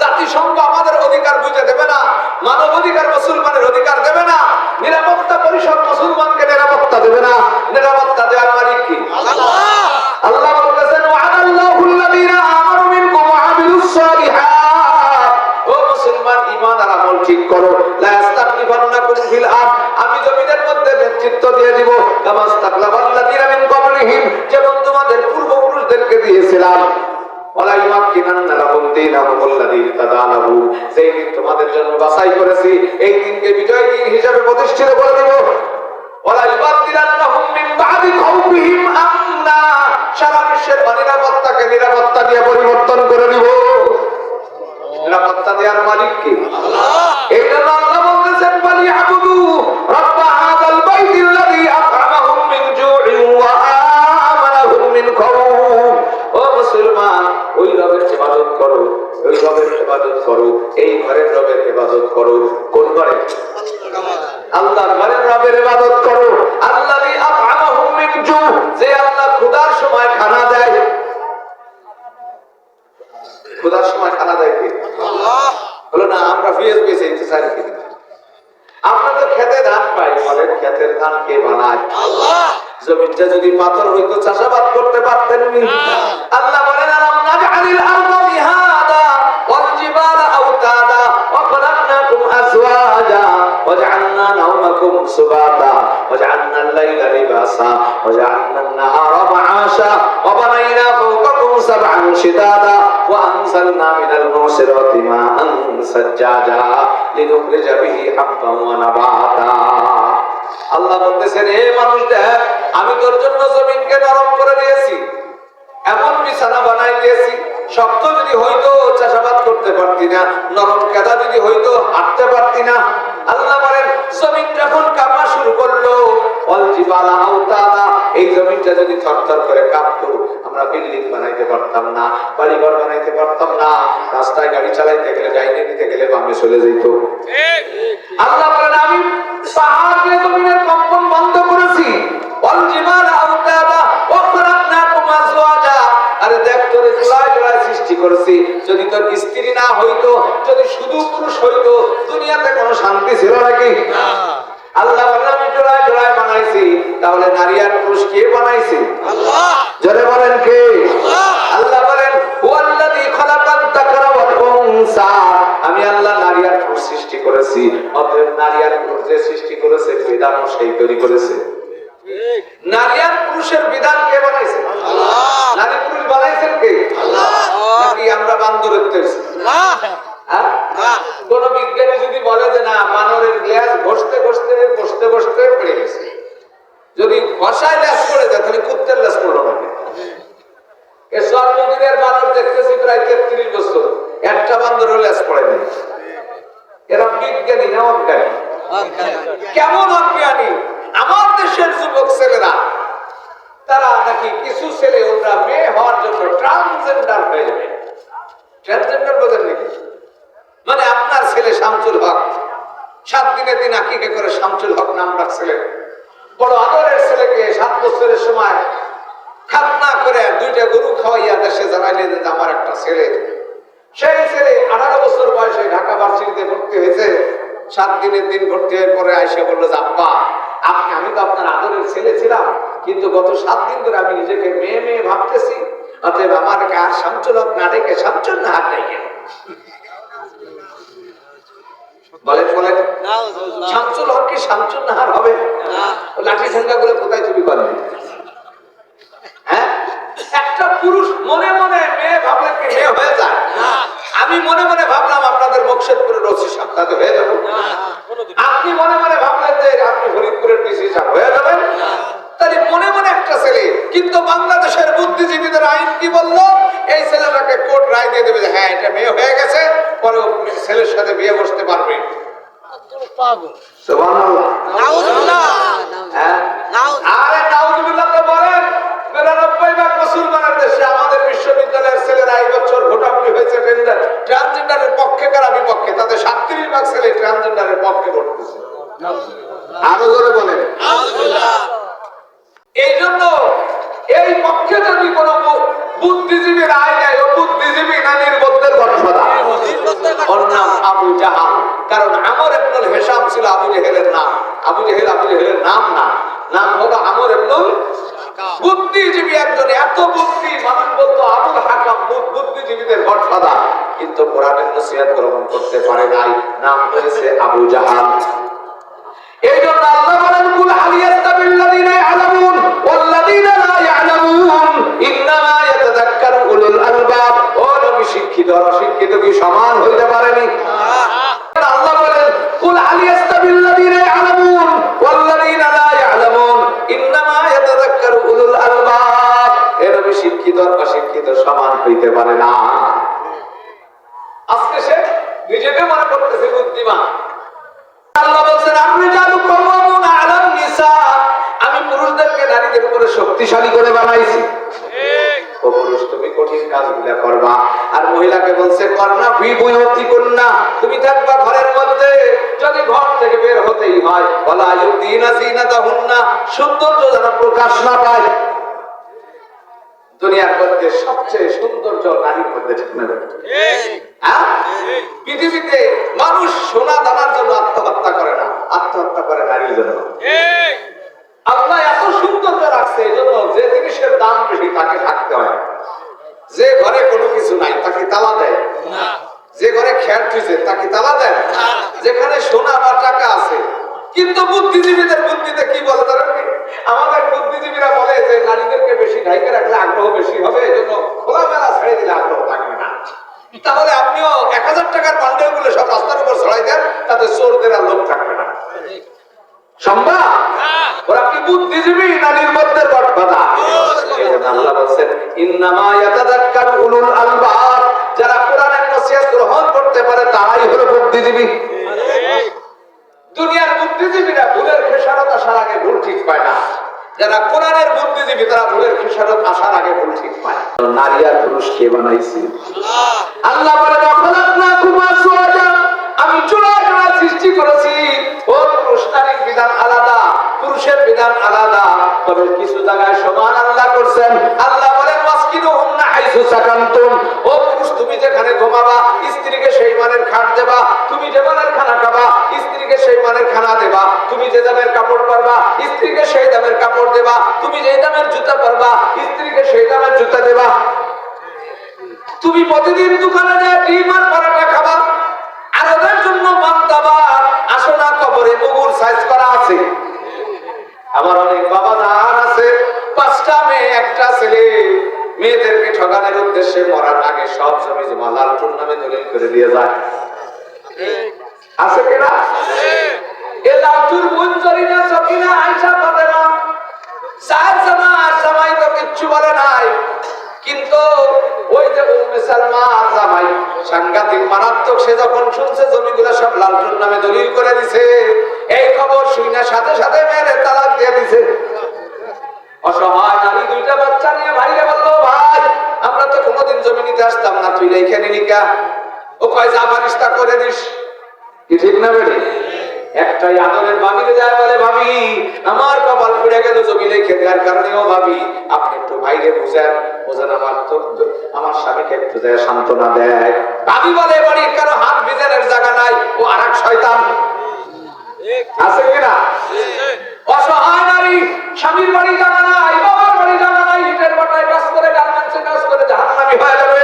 জাতিসংঘ আমাদের অধিকার বুঝে দেবে না, মানব অধিকার মুসলমানের অধিকার দেবে না, নিরাপত্তা পরিষদ মুসলমানকে নিরাপত্তা দেবে না। নিরাপত্তা দেওয়ার মালিক কি? আল্লাহ। আল্লাহ বলতেছেন, ওয়া'আদাল্লাহুল্লাযীনা আমানু মিনকুম ওয়া আমিলুস সালিহাত। ও মুসলমান, ঈমান আর আমল ঠিক করো। লা ইস্তাখলিফান্নাকুম ফিল আরদ, আমি জমিনের মধ্যে নেতৃত্ব দিয়ে দিব। কামা ইস্তাখলাফাল্লাযীনা মিন ক্বাবলিহিম, যেমন তোমাদের পূর্বপুরুষদেরকে দিয়েছিলাম। ওয়ালা ইউমাক্কিনান্না লাহুম দীনাহুম আল্লাযী ইরতাদা লাহুম, সেই দিন তোমাদের জন্য বাছাই করেছি, এই দিনকে বিজয় দিন হিসেবে প্রতিষ্ঠিত করে দেব। ওয়ালা ইউবাদদিলান্নাহুম মিন বা'দি খাউফিহিম আমনা, সারা বিশ্বের অনিরাপত্তাকে নিরাপত্তা দিয়ে পরিবর্তন করে দিব। নিরাপত্তা দেওয়ার মালিক কে? আল্লাহ। এই জন্য আল্লাহ বলতেছেন, ফালিয়াবুদু রাব্বা হাযাল বাইতিল্লাযী আত'আমাহুম মিন জু'ইন ওয়া আমানাহুম মিন খাউফ। ও মুসলমান, ওই রবের ইবাদত করো, ওই রবের ইবাদত করো, এই ঘরের রবের ইবাদত করো। কোন ঘরে? আল্লাহর ঘরের রবের ইবাদত করো। আল্লাযী আত'আমাহুম মিন জু', যে আল্লাহ ক্ষুধার সময় খানা দেয়। ক্ষুধার সময় খানা দেয় কে? আল্লাহ। বলো না, আমরা পেঁয়াজ বেঁচে চাই কি? আমরা তো খেতে ধান পাই, বলেন খেতের ধান কে বানায়? আল্লাহ। জমিটা যদি পাথর হইতো চাষাবাদ করতে পারতেন নি? আল্লাহ বলেন, আলাম নাজআলিল আরদা মিহাদা ওয়াল জিবালা আওতাদা ওয়া খালাকনাকুম আজওয়াজা ওয়া জাআলনা নাওমাকুম সুবাতা ওয়া জাআলনাল লাইলা লিবাসা ওয়া জাআলনান নাহারা মাআশা ওয়া বানাইনা ফাওকাকুম সাবআন শিদাদা ওয়া আনজালনা মিনাল মুসিরাতি মাআন সাজ্জাজা লিনুখরিজা বিহি হাব্বান ওয়া নাবাতা। আল্লাহ বলতেছেন, হে মানুষ দেখ, আমি তোর জন্য জমিনকে নরম করে দিয়েছি, এমন বিছানা বানাই দিয়েছি, শক্ত যদি হইতো চাষাবাদ করতে পারতি না, নরম কেদা যদি হইতো হাঁটতে পারতি না। আল্লাহ বলেন, জমিন যখন কাঁপা শুরু করলো, ওয়াল জিবালা আওতাদা, এই জমিনটা যদি থরথর করে কাঁপতো, আমরা বিল্ডিং বানাইতে পারতাম না, বাড়িঘর বানাইতে পারতাম না, রাস্তায় গাড়ি চালাইতে গেলে, গাড়ি নিতে গেলে বামে চলে যেত। আল্লাহ বলেন, আমি পাহাড়কে জমিনের কম্পন বন্ধ করেছি। ওয়াল জিবালা আওতাদা ওয়া খালাকনাকুম আজওয়াজা, আরে দেখ, তোর জোড়ায় জোড়ায় সৃষ্টি করেছি। যদি তোর স্ত্রী না হইতো, যদি শুধু পুরুষ হইতো, দুনিয়াতে কোনো শান্তি ছিল নাকি? না। আল্লাহ বলেন, আমি জোড়ায় জোড়ায় বানাইছি। তাহলে নারী আর পুরুষ কে বানাইছে? আল্লাহ। জোরে বলেন কে? আল্লাহ। আল্লাহ বলেন, হুয়াল্লাযী খালাকাদ যাকারা ওয়াল উনসা, আমি আল্লাহ নারী আর পুরুষ সৃষ্টি করেছি। অতএব নারী আর পুরুষ যে সৃষ্টি করেছে, বিধানও সেই তৈরি করেছে। নারী আর পুরুষের বিধান কে বানাইছে? আল্লাহ। নারী পুরুষ বানাইছেন কে? আল্লাহ। নাকি আমরা বান্দরের তৈরি? আল্লাহ। কোন বিজ্ঞানী যদি বলে যে না, বানরের গ্লাস ঘষতে ঘষতে ঘষতে ঘষতে পড়ে গেছে, যদি ঘষায় ল্যাস পড়ে যায়, তাহলে কুত্তের ল্যাস পড়লো না। এ সর্বদিনের বানর দেখতেছি প্রায় 33 বছর, একটা বান্দরের ল্যাস পড়ে নাই। এরা বিজ্ঞানী না অজ্ঞানী? কেমন অজ্ঞানী! আমার দেশের যুবক ছেলেরা, তারা নাকি কিছু ছেলে ওরা মেয়ে হওয়ার জন্য ট্রান্সজেন্ডার হয়ে যাবে। ট্রান্সজেন্ডার বোঝেন নাকি? মানে আপনার ছেলে শামসুল হক 7 দিনের দিন আকিকা করে শামসুল হক নাম রাখছিলেন। বড় আদরের ছেলেকে 7 বছরের সময় খাতনা করে 2টা গরু খাওয়াইয়া দেশে জানাইলেন যে আমার একটা ছেলে। সেই ছেলে 18 বছর বয়সে ঢাকা ভার্সিটিতে ভর্তি হয়েছে। 7 দিনের দিন ভর্তি হয়ে পরে আয়সা বললো যে আব্বা, আমি তো আপনার আদরের ছেলে ছিলাম, কিন্তু গত 7 দিন ধরে আমি নিজেকে মেয়ে মেয়ে ভাবতেছি, অতএব আমার আর শামসুল হক না ডেকে শামসুল নাহার ডেকে বলেন শামসুল হক কি শামসুল নাহার হবে? লাঠি ঠেঙ্গা গুলো কোথায় চুরি করেন? হ্যাঁ, একটা পুরুষ মনে মনে মেয়ে ভাবলে কি মেয়ে হয়ে যায়? আমি মনে মনে ভাবলাম আপনাদের মুকশেদপুরের ওসি সাহেব, তাতে হয়ে যাবো। আপনি মনে মনে ভাবলেন যে আপনি ফরিদপুরের ডিসি সাহেব হয়ে যাবেন। তাহলে মনে মনে একটা ছেলে, কিন্তু বাংলাদেশের বুদ্ধিজীবীদের আইন কি বললো? এই ছেলেটাকে কোর্ট রায় দিয়ে দেবে যে হ্যাঁ এটা মেয়ে হয়ে গেছে, পরে ছেলের সাথে বিয়ে বসতে পারবে। সুবহানাল্লাহ, নাউজুবিল্লাহ। আরে নাউজুবিল্লাহ তো বলেন। ৯২ মুসলমানের দেশে আমাদের বিশ্ববিদ্যালয়ের ছেলেরা এই বছর ভোটাভুটি হয়েছে ট্রান্সজেন্ডারের পক্ষে কারা বিপক্ষে, তাতে ৩৭% ছেলে ট্রান্সজেন্ডারের পক্ষে ভোট দিয়েছে। আরো জোরে বলেন নাউজুবিল্লাহ। এই জন্য এই পক্ষে যদি কোনো বুদ্ধিজীবী রায় দেয়, ও বুদ্ধিজীবী না নির্বোধের গঠফাদা। ওর নাম আবু জাহাল, কারণ আমর ইবনুল হিশাম ছিল আবু জেহেলের নাম। আবু জেহেলের নাম না, নাম হলো আমর ইবনুল। বুদ্ধিজীবী একজন, এত বুদ্ধি, মানুষ বলতো আবুল হাকাম, বুদ্ধিজীবীদের গঠফাদা, কিন্তু কোরআনের নসিহত গ্রহণ করতে পারে নাই, নাম হয়েছে আবু জাহাল। এই জন্য আল্লাহ বলেন কুল হাল ইয়াস্তাবিল্লাযীনা ইয়ালামুন ওয়াল্লাযীনা লা ইয়ালামুন ইন্নামা ইয়াতাযাক্কারু উলুল আলবাব। ও নবী, শিক্ষিত আর অশিক্ষিত কি সমান হইতে পারেনি? আল্লাহ বলেন কুল হাল ইয়াস্তাবিল্লাযীনা ইয়ালামুন ওয়াল্লাযীনা লা ইয়ালামুন ইন্নামা ইয়াতাযাক্কারু উলুল আলবাব। এ নবী, শিক্ষিত আর অশিক্ষিত সমান হইতে পারে না। আজকে সে নিজেকে মনে করতেছে বুদ্ধিমান। আল্লাহ বলেন আর-রিজালু কাওয়ামুনা আলান নিসা, আমি পুরুষদেরকে নারীদের উপরে শক্তিশালী করে বানাইছি। ঠিক, ও পুরুষ তুমি কঠিন কাজগুলো করবা, আর মহিলাকে বলছে করনা ফি বুয়ুতিকুন্না, তুমি থাকবা ঘরের মধ্যে, যদি ঘর থেকে বের হতেই হয় ওয়ালা ইউদিনা যিনাতাহুন্না, সৌন্দর্য যেন প্রকাশ না পায়। দুনিয়ার মধ্যে সবচেয়ে সৌন্দর্য নারীর মধ্যে, ঠিক না? পৃথিবীতে মানুষ সোনা দানার জন্য আত্মহত্যা করে না, আত্মহত্যা করে নারীর জন্য। আল্লাহ এত সৌন্দর্য রাখছে, এই জন্য যে জিনিসের দাম বেশি তাকে থাকতে হয়। যে ঘরে কোনো কিছু নাই তাকে তালা দেয় না, যে ঘরে খেয়াল খুঁজে তাকে তালা দেয় না, যেখানে সোনা বা টাকা আছে। কিন্তু বুদ্ধিজীবীদের বুদ্ধিতে কি বলে তারা? আমাদের বুদ্ধিজীবীরা বলে যে নারীদেরকে বেশি ঢাইকে রাখলে আগ্রহ বেশি হবে, এই জন্য খোলামেলা ছেড়ে দিলে আগ্রহ থাকবে না। তাহলে আপনিও ১০০০ টাকার বান্ডেল গুলো সব রাস্তার উপর ছড়াই দেন, তাতে চোরদের আর লোক থাকবে না। সম্ভব? ওরা কি বুদ্ধিজীবী না নির্বোধের গঠফাদা? আল্লাহ বলেন ইন্নামা ইয়াতাযাক্কারু উলুল আলবাব, যারা কোরআনের নসিহত গ্রহণ করতে পারে তারাই হলো বুদ্ধিজীবী। দুনিয়ার বুদ্ধিজীবীরা ভুলের খেসারত আসার আগে ভুল ঠিক পায় না, যারা কোরআনের বুদ্ধিজীবী তারা ভুলের খেসারত আসার আগে ভুল ঠিক পায়। নারী আর পুরুষ কে বানাইছে? আল্লাহ বলে ওয়াখালাকনাকুম আজওয়াজা, আমি জোড়ায় জোড়ায় সৃষ্টি করেছি। ও পুরুষ নারীর বিধান আলাদা, পুরুষের বিধান আলাদা, তবে কিছু জায়গায় সমান আল্লাহ করছেন। আল্লাহ বলেন ওয়াসকিনুহুন্না হাইসু সাকানতুম, ও পুরুষ তুমি যেখানে ঘুমাবা স্ত্রীকে সেই মানের খাট দেবা, তুমি যে মানের খানা খাবা স্ত্রীকে সেই মানের খানা দেবা, তুমি যে দামের কাপড় পরবা স্ত্রীকে সেই দামের কাপড় দেবা, তুমি যে দামের জুতা পরবা স্ত্রীকে সেই দামের জুতা দেবা। তুমি প্রতিদিন দোকানে যায় ডিম আর পরোটা খাবা, আর ওদের জন্য বান্দাবা আসো না, কবরে মুগুর সাইজ করা আছে। আমার অনেক বাবা জান আছে, 5টা মেয়ে 1টা ছেলে, মেয়েদেরকে ঠকানোর উদ্দেশ্যে মরার আগে সব জমি জমা লালটুর নামে দলিল করে দিয়ে যায়। আছে কিনা? এ লালটুর বোন জরিনা, সকিনা, আয়েশা, ফাতেমা, 4 জামা আর জামাই তো কিচ্ছু বলে নাই, কিন্তু ওই যে উম্মে সালমা জামাই সাংঘাতিক মারাত্মক, সে যখন শুনছে জমিগুলো সব লালটুর নামে দলিল করে দিছে, এই খবর শুনে সাথে সাথে মেরে তালাক দিয়ে দিছে। অসহায় নারী 2টা বাচ্চা নিয়ে ভাইরে বললো ভাই আমরা তো কোনোদিন জমি নিতে আসতাম না, তুই রেখে নিলি কা? ও কয় যা পারিস তা করে দিস। কি ঠিক না বেটি? একটাই আদরের ভাবিকে যায় বলে, ভাবি আমার কপাল পুড়ে গেল জমি লিখে দেওয়ার কারণে। ও ভাবি আপনি একটু ভাইরে বুঝেন, বুঝেন আমার তো আমার স্বামীকে একটু দেয় সান্ত্বনা দেয়। ভাবি বলে, বাড়ির কারো হাত বিজেনের জায়গা নাই, ও আর এক শয়তান আছে কিনা? অসহায় নারী, স্বামীর বাড়ি জানা নাই, বাবার বাড়ি জানা নাই, ইটের বাটায় কাজ করে, গার্মেন্টসে কাজ করে জাহান্নামী হয়ে যাবে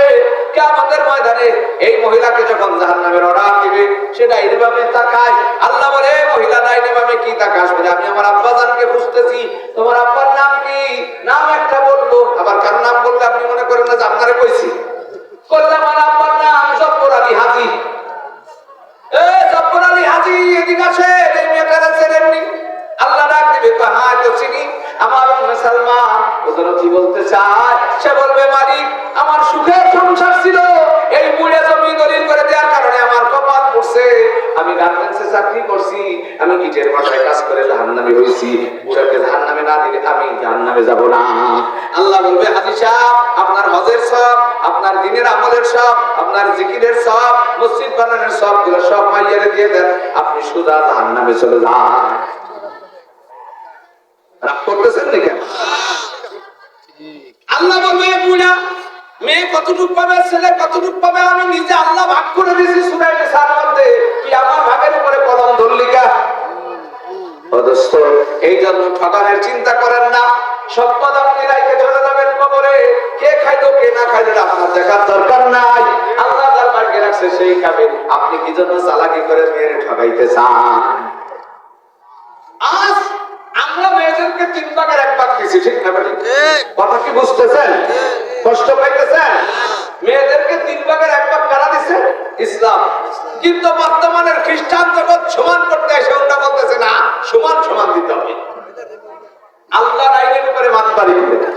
কিয়ামতের ময়দানে। এই মহিলাকে যখন জাহান্নামের অর্ডার দিবে, সেটা এইভাবে তাকায়। আল্লাহ বলে, মহিলা ডাইনে বামে কি তাকাস? বলে, আমি আমার আব্বাজানকে খুঁজতেছি। তোমার আব্বার নাম কি? নাম একটা বললো, আবার কার নাম বললে আপনি মনে করেন না যে আপনারে কইছি? বললে আমার আব্বার নাম জব্বর আলী হাজী। জব্বর আলী হাজী এদিকে আসে, এই মেয়েটারে ছেড়েননি। আল্লাহ ডাক দিবে, হ্যাঁ তো চিনি, আমার মুসলমান। ওদের কি বলতে চায়? সে বলবে, মালিক আমার সুখের সংসার ছিল, এই বুড়ে জমি দলিল করে দেওয়ার কারণে আমার কপাল পড়ছে। আমি গার্মেন্টসে চাকরি করছি, আমি ইটের বাসায় কাজ করে জাহান্নামী হয়েছি। বুড়াকে জাহান্নামে না দিলে আমি জাহান্নামে যাব না। আল্লাহ বলবে, হাজী সাহেব আপনার হজের সব, আপনার দিনের আমলের সব, আপনার জিকিরের সব, মসজিদ বানানোর সব গুলো সব মাইয়ারে দিয়ে দেন, আপনি সুদা জাহান্নামে চলে যান। রাগ করতেছেন নাকি? আল্লাহ বলবে, বুড়া মেয়ে কতটুক পাবে, ছেলে কতটুক পাবে, আমি নিজে আল্লাহ ভাগ করে দিয়েছি সূরা নিসার মধ্যে। কি আমার ভাগের উপরে কলম ধরলিকা? অদস্ত এই জন্য ঠকানের চিন্তা করেন না। সম্পদ আপনি রাইখে চলে যাবেন কবরে, কে খাইলো কে না খাইলো আপনার দেখার দরকার নাই। আল্লাহ যার ভাগ্যে রাখছে সেই খাবে। আপনি কি জন্য চালাকি করে মেয়েরে ঠকাইতে চান? আজ আমরা মেয়েদেরকে 3 ভাগের 1 ভাগ দিছি, ঠিক না বলি? কথা কি বুঝতেছেন? কষ্ট পাইতেছেন? মেয়েদেরকে 3 ভাগের 1 ভাগ কারা দিছে? ইসলাম। কিন্তু বর্তমানের খ্রিস্টান জগৎ সমান করতে এসে ওটা বলতেছে না, সমান সমান দিতে হবে। আল্লাহর আইনের উপরে মাতবাড়ি দিবে না।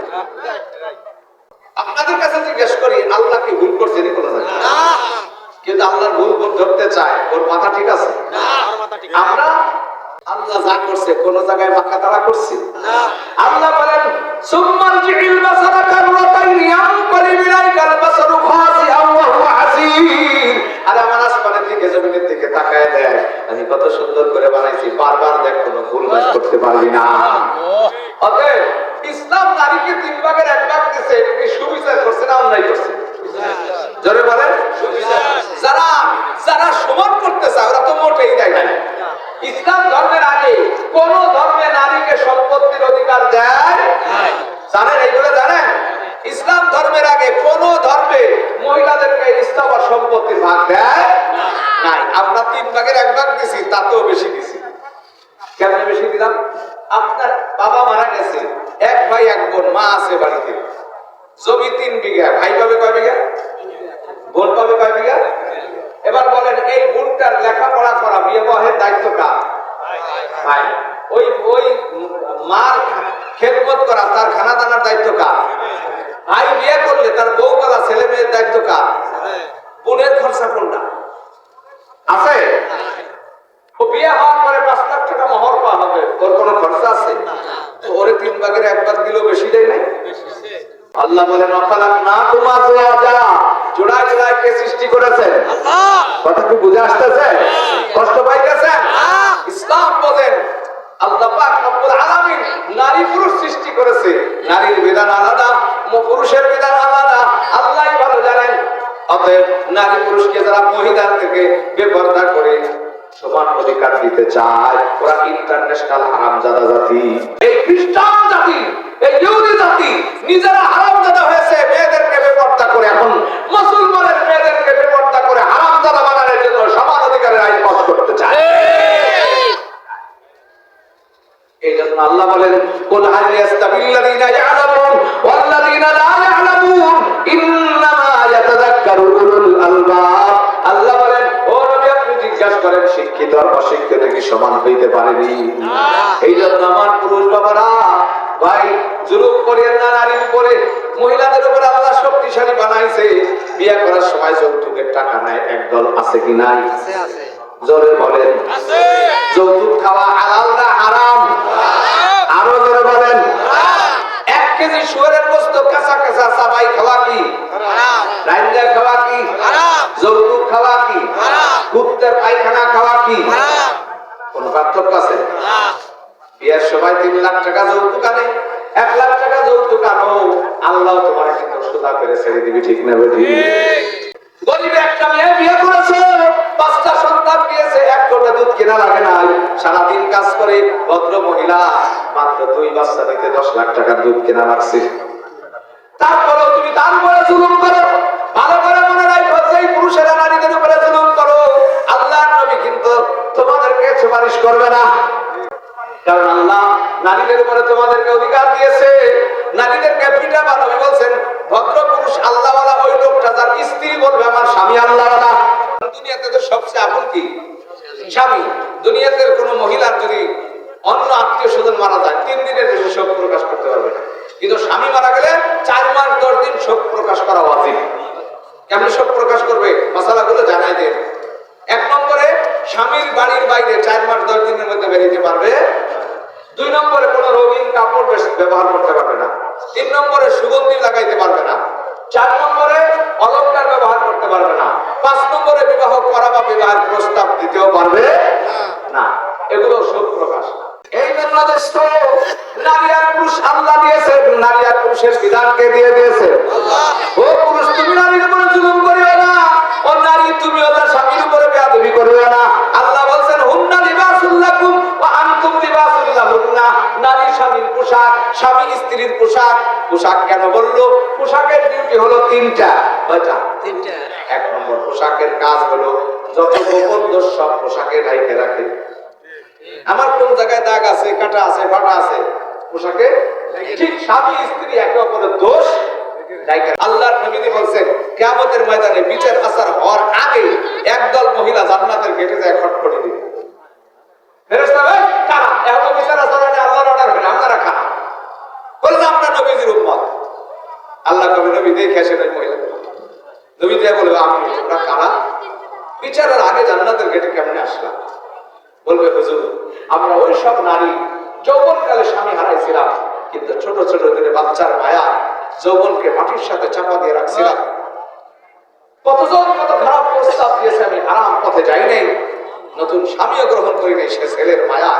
আপনাদের কাছে জিজ্ঞেস করি, আল্লাহ কি ভুল করছে নি কোনো জায়গায়? না। কিন্তু আল্লাহর ভুল ধরতে চায়, ওর মাথা ঠিক আছে? না, ওর মাথা ঠিক আছে। আমরা আল্লাহ যা করছে কোন জায়গায় বাঁকা তারা করছে না। আল্লাহ বলেন, সুম্মাল জিল বাসারা কাররাতাইন ইয়ানকালিবু ইলাইকাল বাসারু খাসিআন ওয়া হুয়া হাসীর। আরে আমার আসমানের দিকে জমিনের দিকে তাকায় দেয়, আমি কত সুন্দর করে বানাইছি, বারবার দেখ কোনো ভুল করতে পারবি না। অতএব ইসলাম নারীকে 3 ভাগের 1 ভাগ দিয়েছে, এটা কি সুবিচার করছে না অন্যায় করছে? জোরে বলেন সুবিচার। যারা যারা সমান করতে চায় ওরা তো মোটেই দেয় না। ইসলাম ধর্মের আগে কোন ধর্মে নারীকে সম্পত্তির অধিকার দেয় নাই। জানেন এইগুলো জানেন? ইসলাম ধর্মের আগে কোন ধর্মে মহিলাদেরকে ইসলাম আর সম্পত্তির ভাগ দেয় নাই। আমরা 3 ভাগের 1 ভাগ দিছি, তাতেও বেশি দিছি। কেমন বেশি দিলাম? আপনার বাবা মারা গেছে, 1 ভাই 1 বোন, মা আছে বাড়িতে, জমি 3 বিঘা, ভাই পাবে কয় বিঘা? বোন পাবে কয় বিঘা? এবার বলেন, এই বোনটার লেখাপড়া করা, বিবাহের দায়িত্ব কার? ভাই। ওই ওই মার খেদমত করা, তার খানা দানার দায়িত্ব কার? ভাই বিয়ে করলে তার বউ করা, ছেলে মেয়ের দায়িত্ব কার? বোনের খরচা কোনটা আছে? ও বিয়ে হওয়ার পরে 5 লাখ টাকা মোহর পাওয়া হবে, ওর কোনো খরচা আছে? তো ওরে 3 ভাগের 1 ভাগ দিলেও বেশি দেয় নাই? আল্লাহ বলেন, অখালাকনাকুম আযওয়াজা, জোড়ায় জোড়ায় কে সৃষ্টি করেছেন? আল্লাহ। কথা কি বুঝে আসতেছে? কষ্ট পাইতেছেন? ইসলাম বলেন, আল্লাহ পাক রব্বুল আলামিন নারী পুরুষ সৃষ্টি করেছে, নারীর বিধান আলাদা, পুরুষের বিধান আলাদা, আল্লাহই ভালো জানেন। অতএব নারী পুরুষকে যারা মহিলার থেকে বেপরদা করে সমান অধিকার দিতে চায়, ওরা ইন্টারন্যাশনাল হারামজাদা জাতি। এই খ্রিস্টান জাতি, এই ইহুদি জাতি নিজেরা হারামজাদা হয়েছে, মেয়েদেরকে বেপরদা করে এখন মুসলমানের মেয়েদেরকে বেপরদা করে হারামজাদা বানানোর জন্য সমান অধিকারের আইন পাস করতে চায়। এই জন্য আল্লাহ বলেন, কুল হাল ইয়াস্তাবিল্লাযীনা ইয়া'লামুন ওয়াল্লাযীনা লা ইয়া'লামুন ইন্নামা ইয়াতাযাক্কারু উলুল আলবাব। আল্লাহ বলেন, ও নবী আপনি জিজ্ঞাসা করেন, শিক্ষিত আর অশিক্ষিত কি সমান হইতে পারেনি? এই জন্য আমার পুরুষ বাবারা, ভাই জুলুম করেন না নারীর উপরে, মহিলাদের উপরে আল্লাহ শক্তিশালী বানাইছে। বিয়ে করার সময় যৌতুকের টাকা নেয় একদল, আছে কি নাই? আছে আছে। জোরে বলেন আছে। যৌতুক খাওয়া হালাল না হারাম? আরো জোরে বলেন। 1 কেজি শুয়োরের গোশত কাঁচা কাঁচা চাবাই খাওয়া কি হারাম? রাইন্দা খাওয়া কি হারাম? যৌতুক খাওয়া কি হারাম? কুত্তার পায়খানা খাওয়া কি হারাম? কোন পার্থক্য আছে? বিয়ের সময় 3 লাখ টাকা যৌতুক আনে, 1 লাখ টাকা যৌতুক আনো, আল্লাহ তোমার কিন্তু সোজা করে ছেড়ে দিবি, ঠিক না বেটি? গরিব একটা মেয়ে বিয়ে করেছে, 5টা সন্তান দিয়েছে, 1 কোটা দুধ কেনা লাগে নাই, সারাদিন কাজ করে ভদ্র মহিলা মাত্র 2 বাচ্চা দিতে 10 লাখ টাকার দুধ কেনা লাগছে। তারপরেও তুমি তার উপরে জুলুম করো। ভালো করে মনে রাখো, যেই পুরুষেরা নারীদের উপরে জুলুম করো, আল্লাহর নবী কিন্তু তোমাদেরকে সুপারিশ করবে না। কারণ আল্লাহ নারীদের উপরে তোমাদেরকে অধিকার দিয়েছে, নারীদেরকে পিটাবা। নবী বলছেন, ভদ্র পুরুষ আল্লাহওয়ালা ওই লোকটা যার স্ত্রী বলবে আমার স্বামী আল্লাহওয়ালা। দুনিয়াতে তো সবচেয়ে আপন কি? স্বামী। দুনিয়াতে কোনো মহিলার যদি অন্য আত্মীয় স্বজন মারা যায় 3 দিনের বেশি শোক প্রকাশ করতে পারবে না, কিন্তু স্বামী মারা গেলে 4 মাস 10 দিন শোক প্রকাশ করা ওয়াজিব। কেমন শোক প্রকাশ করবে? মাসালাগুলো জানাই দেন। 1 নম্বরে স্বামীর বাড়ির বাইরে 4 মাস 10 দিনের মধ্যে বেরিয়ে পারবে। 2 নম্বরে কোনো রঙিন কাপড় ব্যবহার করতে পারবে না। 3 নম্বরে সুগন্ধি লাগাইতে পারবে না। 4 নম্বরে অলংকার ব্যবহার করতে পারবে না। 5 নম্বরে বিবাহ করা বা বিবাহের প্রস্তাব দিতেও পারবে না। এগুলো শোক প্রকাশ। এই বাংলাদেশ তো নারী আর পুরুষ আল্লাহ দিয়েছে, নারী আর পুরুষের বিধানকে দিয়ে দিয়েছে আল্লাহ। ও পুরুষ, তুমি নারীর উপরে জুলুম করিও না, ও নারী তুমি ওদের স্বামীর উপরে বেয়াদবি করিও না। আল্লাহ বলেন, হুন্না লিবাসুল লাকুম ওয়া আনতুম লিবাসুল লাহুন্না। নারী স্বামীর পোশাক, স্বামী স্ত্রীর পোশাক। পোশাক কেন বললো? পোশাকের ডিউটি হলো 3টা। কয়টা? 3টা। 1 নম্বর, পোশাকের কাজ হলো যত গোপন দোষ সব পোশাকে ঢাইকে রাখে। আমার কোন জায়গায় দাগ আছে, কাটা আছে, ফাটা আছে, পোশাকে ঠিক স্বামী স্ত্রী একে অপরের দোষ ঢাইকে। আল্লাহর নবী বলেন, কিয়ামতের ময়দানে বিচার আসার হওয়ার আগে একদল মহিলা জান্নাতের গেটে যায় খটখটি দিবে। ফেরেশতা ভাই কারা? এখন বিচার আসার আগে আল্লাহর অর্ডার হবে, আপনারা কারা? বলেন আমরা নবীজির উম্মত। আল্লাহ কবি নবী দেখে আসেন ওই মহিলা, নবী যা বলবে আমি, তোমরা কারা? বিচারের আগে জান্নাতের গেটে কেমনে আসলাম? বলবে, হুজুর আমরা ওই সব নারী যৌবনকালে স্বামী হারাইছিলাম, কিন্তু ছোট ছোট দিনে বাচ্চার মায়া যৌবনকে মাটির সাথে চাপা দিয়ে রাখছিলাম। কতজন কত খারাপ প্রস্তাব দিয়েছে, আমি হারাম পথে যাই নাই, নতুন স্বামীও গ্রহণ করি নাই সে ছেলের মায়া।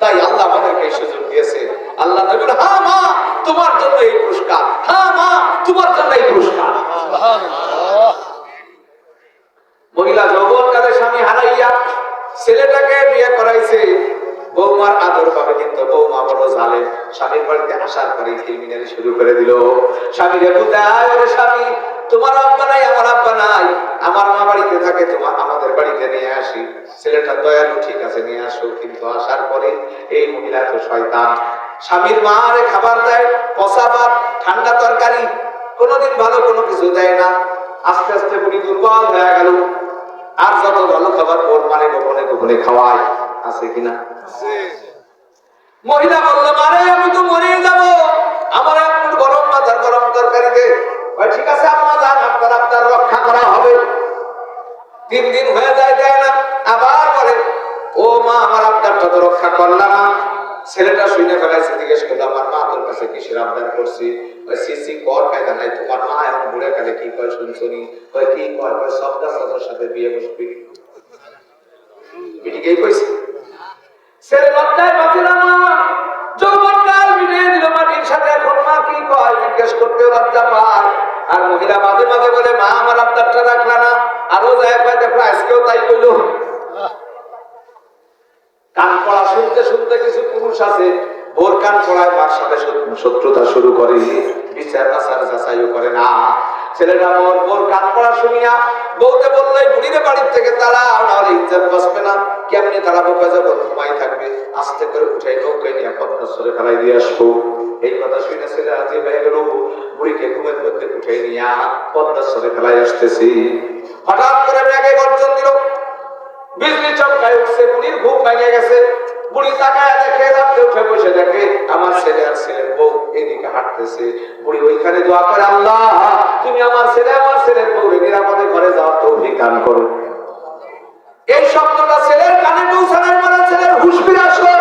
তাই আল্লাহ আমাদেরকে এই সুযোগ দিয়েছে। আল্লাহ নবী, হ্যাঁ মা তোমার জন্য এই পুরস্কার, হ্যাঁ মা তোমার জন্য এই পুরস্কার। মহিলা যৌবনকালে স্বামী হারাইয়া ছেলেটাকে বিয়ে করাইছে, বৌমার আদর পাবে, কিন্তু বৌমা বড় জালেম। স্বামীর বাড়িতে আসার পরে ক্রিমিনালি শুরু করে দিল। স্বামীরে বুঝায়, ওরে স্বামী তোমার আব্বা নাই, আমার আব্বা নাই, আমার মা বাড়িতে থাকে, তোমার আমাদের বাড়িতে নিয়ে আসি। ছেলেটা দয়ালু, ঠিক আছে নিয়ে আসো, কিন্তু আসার পরে এই মহিলা তো শয়তান। স্বামীর মা আরে খাবার দেয়, পচা ভাত, ঠান্ডা তরকারি, কোনোদিন ভালো কোনো কিছু দেয় না। আস্তে আস্তে বুড়ি দুর্বল হয়ে গেল। আর যত ভালো খাবার ওর মানে গোপনে গোপনে খাওয়ায়, আছে কিনা? মহিলা বললো, মারে আমি তো মরেই যাব, আমার একটু গরম মাথার গরম তরকারি দে। ঠিক আছে আম্মা যান, আপনার আপনার রক্ষা করা হবে। 3 দিন হয়ে যায়, দেয় না। আবার বলে, ও মা আমার আবদারটা তো রক্ষা করলাম না। ছেলেটা শুনে ফেলাইছে, জিজ্ঞেস করলো, আমার মা তোর কাছে কিসের আবদার করছি? সিসি কর কায়দা নাই, তোমার মা এখন বুড়ে কালে কি কয় শুনছনি? কি কয়? সবটা সদর সাথে বিয়ে বসবি। এটিকেই কইছে। ছেলে লজ্জায় বাঁচে না, মা যৌবনকাল মিটিয়ে দিল মাটির সাথে, এখন মা কি কয় জিজ্ঞেস করতে লজ্জা পায়। আর মহিলা মাঝে মাঝে বলে, মা আমার আবদারটা রাখলা না। আরো যায় কয়, দেখো আজকেও তাই কইল। কান পড়া শুনতে শুনতে কিছু পুরুষ আছে, বোর কান পড়ায় মার সাথে শত্রুতা শুরু করে, বিচার আচার যাচাইও করে না। ছেলেরা বোর কান পড়া শুনিয়া বউকে বললে, বুড়িরে বাড়ির থেকে তাড়াও, নাহলে ইজ্জত বাঁচবে না। কেমনি তাড়াবো? কাজে ঘুমাই থাকবে, আস্তে করে উঠাই নৌকায় নিয়ে পদ্মাসরে ফেলাই দিয়ে আসবো। এই কথা শুনে ছেলে রাজি হয়ে গেল, বুড়িকে ঘুমের মধ্যে উঠাই নিয়ে পদ্মাসরে ফেলাই আসতেছি। হঠাৎ করে মেঘে গর্জন দিল, বিজলি চমকায় উঠছে, বুড়ির ঘুম ভেঙে গেছে। বুড়ি তাকায় দেখে, রাতে উঠে বসে দেখে আমার ছেলে আর ছেলের বউ এদিকে হাঁটতেছে। বুড়ি ওইখানে দোয়া করে, আল্লাহ তুমি আমার ছেলে আমার ছেলের বউ নিরাপদে ঘরে যাওয়ার তৌফিক দান করো। এই শব্দটা ছেলের কানে পৌঁছানোর পরে ছেলের হুঁশ ফিরে আসলো।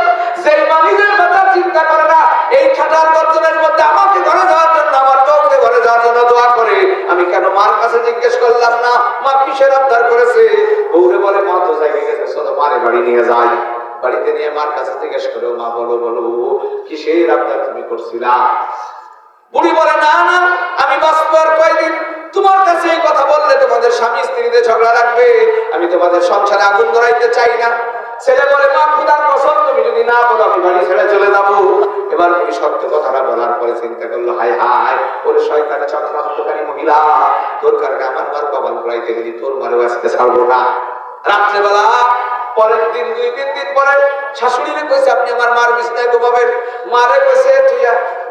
যে মালিকের কথা চিন্তা করে না, এই ঠাটার গর্জনের মধ্যে আমাকে ঘরে যাওয়ার জন্য, আমার বউকে ঘরে যাওয়ার জন্য দোয়া করে, আমি কেন মার কাছে জিজ্ঞেস করলাম না মা কিসের আবদার করেছে? বউরে বলে, মা তো জায়গায় গেছে, চলো মারে বাড়ি নিয়ে যাই। বাড়ি নিয়ে মার কাছে জিজ্ঞেস করে, মা বলো বলো কিসের আবদার তুমি করছিলা? বুড়ি বলে, না না, আমি বাঁচবো আর কয়দিন, তোমার কাছে এই কথা বললে তোমাদের স্বামী স্ত্রীতে ঝগড়া রাখবে, আমি তোমাদের সংসারে আগুন ধরাইতে চাই না। ছেলে বলে, মা খুদার কসম, তুমি যদি না বলো আমি বাড়ি ছেড়ে চলে যাবো। এবার বুড়ি সত্য কথাটা বলার পরে চিন্তা করলো, হায় হায়, ওরে শয়তানে চক্রান্তকারী মহিলা, তোর কারণে আমার মার কপাল পুরাইতে গেলি, তোর মারেও আজকে ছাড়বো না। রাত্রেবেলা পরের দিন 2-3 দিন পরে শাশুড়িরে কইছে, আপনি আমার মার বিছনায় ঘুমাবেন। মারে কইছে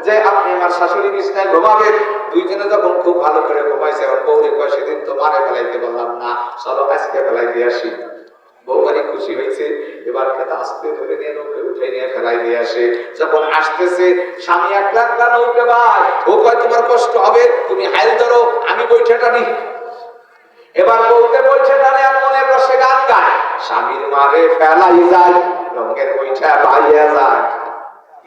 যে আপনি আমার শাশুড়ি বিছনায় ঘুমাবেন। দুইজনে যখন খুব ভালো করে ঘুমাইছে, আর বউরে কয়, সেদিন তো মারে ফেলাইতে বললাম না, চলো আজকে ফেলাই দিয়ে আসি। বউ বাড়ি খুশি হয়েছে, এবার খেতে আসতে ধরে নিয়ে নৌকে উঠে নিয়ে ফেলাই দিয়ে আসে। যখন আসতেছে স্বামী 1 লাখ নৌকে ভাই, ও কয় তোমার কষ্ট হবে, তুমি হাইল ধরো, আমি বৈঠে টানি। এবার বউকে বলছে টানে আর মনের রসে গান গায়, স্বামীর মারে ফেলাই যায়, রঙের বৈঠা বাইয়া যায়।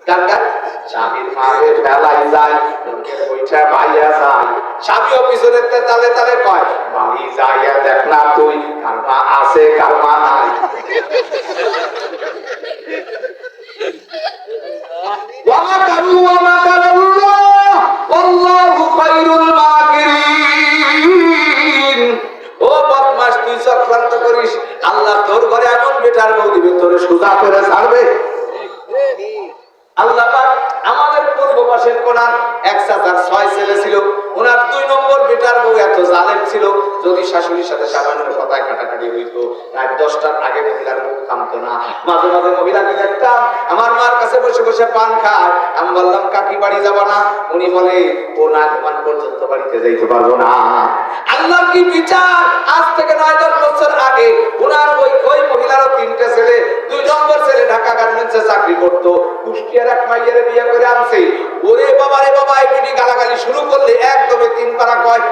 গান গায়, স্বামীর মারে ফেলাই যায়, রঙের বৈঠা বাইয়া যায়। স্বামীও পিছনের তালে তালে কয়, বাড়ি যাইয়া দেখ না তুই, কারমা আছে কারমা নাই। ওয়া কারু ওয়া মাকারাল্লাহ আল্লাহু খায়রুল মাকিরিন। ও বদমাশ, তুই চক্রান্ত করিস, আল্লাহ তোর ঘরে এমন বেটার বউ দিবে, তোরে সোজা করে ছাড়বে। আল্লাহ পাক আমাদের পূর্ব পাশের কোণার এক চাচার 6 ছেলে ছিল, ওনার 2 নম্বর বেটার বউ এত জালেম ছিল, যদি শাশুড়ির সাথে সামান্য কথায় কাটাকাটি হইতো, রাত 10টার আগে মহিলার মুখ থামতো না। মাঝে মাঝে মহিলাকে দেখতাম আমার মার কাছে বসে বসে পান খায়। আমি বললাম, কাকি বাড়ি যাবো না? উনি বলে, ও না ঘুমান পর্যন্ত বাড়িতে যাইতে পারবো না। আল্লাহর কি বিচার! আজ থেকে 9-10 বছর আগে ওনার ওই মহিলারও 3টে ছেলে, 2 নম্বর ছেলে ঢাকা গার্মেন্টসে চাকরি করতো, কুষ্টিয়ার এক মাইয়ারে বিয়ে করে আনছে। ওরে বাবা রে বাবা, এই বিটি গালাগালি শুরু করলে একদমে 3 পারা কয়।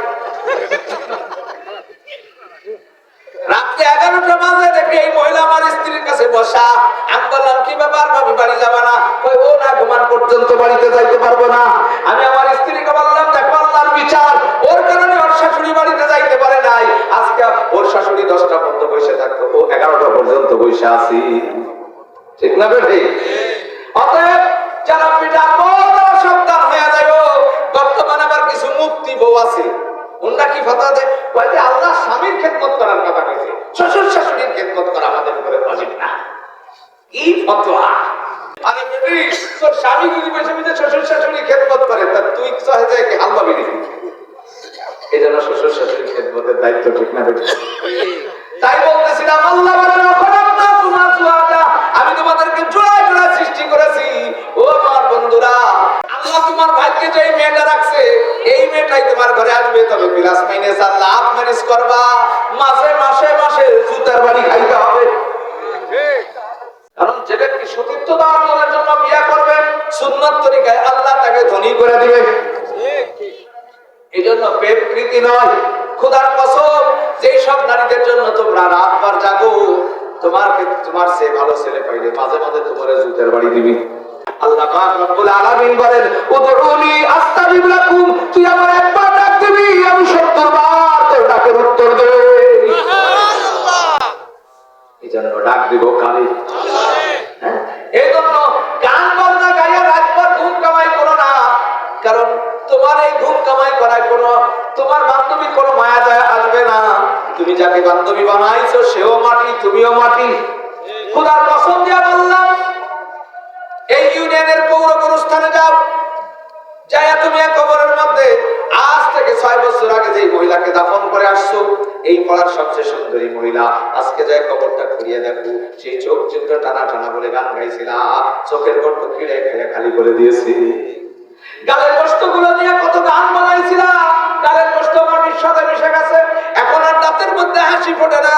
রাত্রে 11টা বাজে দেখে এই মহিলা আমার স্ত্রীর কাছে বসা। আমি বললাম, কি ব্যাপার ভাবি, বাড়ি যাবা না? কই, ও না ঘুমান পর্যন্ত বাড়িতে যাইতে পারবো না। আমি আমার স্ত্রীকে বললাম, দেখো আল্লাহর বিচার, ওর কারণে ওর শাশুড়ি বাড়িতে যাইতে পারে নাই। আজকে ওর শাশুড়ি 10টা পর্যন্ত বসে থাকতো, ও 11টা পর্যন্ত বসে আছি। ঠিক না বেটি? অতএব যারা পিতা বড় সাবধান হয়ে যায়। বর্তমানে আবার কিছু মুক্তি বউ আছে, ওনারা কি ফতোয়া দেয়, বলে আল্লাহ স্বামীর খেদমত করার কথা কইছে, শ্বশুর শাশুড়ির খেদমত করা আমাদের উপরে ওয়াজিব না। কি ফতোয়া! আরে বেটি, তোর স্বামী যদি বসে বসে শ্বশুর শাশুড়ির খেদমত করে, তা তুই চাহে যায় কি হালবা বিড়ি? এই জন্য শ্বশুর শাশুড়ির খেদমতের দায়িত্ব, ঠিক না বেটি? তাই বলতেছিলাম, আল্লাহ বলেন, আমি তোমাদেরকে জোড়ায় জোড়ায় সৃষ্টি করেছি। ও আমার বন্ধুরা, আল্লাহ তোমার ভাগ্যে যে মেয়েটা রাখছে, এই মেয়েটাই তোমার ঘরে আসবে। তবে প্লাস মাইনাস আর লাভ ম্যানেজ করবা। মাসে মাসে মাসে জুতার বাড়ি খাইতে হবে। কারণ যে ব্যক্তি সতীত্ব দেওয়ার জন্য বিয়ে করবেন সুন্নত তরিকায়, আল্লাহ তাকে ধনী করে দিবে। এই জন্য প্রেম প্রীতি নয়, খোদার কসম, যেই সব নারীদের জন্য তোমরা রাতভর জাগো, তোমার সে ভালো ছেলে পাইলে মাঝে মাঝে তোমার জুতের বাড়ি দিবি। আল্লাহ পাক রব্বুল আলামিন বলেন, উদউনি আস্তাজিব লাকুম, তুই আমার একবার ডাক দিবি, আমি 70 বার তোর ডাকের উত্তর দেব। সুবহানাল্লাহ। এই জন্য ডাক দিব কালি। এই জন্য গান বাজনা গাইয়া রাতভর ঘুম কামাই করো না। কারণ তোমার এই ঘুম কামাই করায় কোনো তোমার বান্ধবী কোনো মায়া দয়া আসবে না। তুমি যাকে বান্ধবী বানাইছো সেও মাটি, তুমিও মাটি। খোদার কসম দিয়া বললাম, এই ইউনিয়নের পৌর গুরুস্থানে যাও, যাইয়া তুমি এক কবরের মধ্যে আজ থেকে 6 বছর আগে যে মহিলাকে দাফন করে আসছো, এই পাড়ার সবচেয়ে সুন্দরী মহিলা, আজকে যাই কবরটা খুঁড়িয়ে দেখো, সেই চোখ চিত্র টানা টানা বলে গান গাইছিলা, চোখের গর্ত খিড়ে খেয়ে খালি করে দিয়েছি। গালের কষ্টগুলো নিয়ে কত গান বানাইছিলা, গালের কষ্ট মাটির সাথে মিশে গেছে। এখন আর দাঁতের মধ্যে হাসি ফোটে না।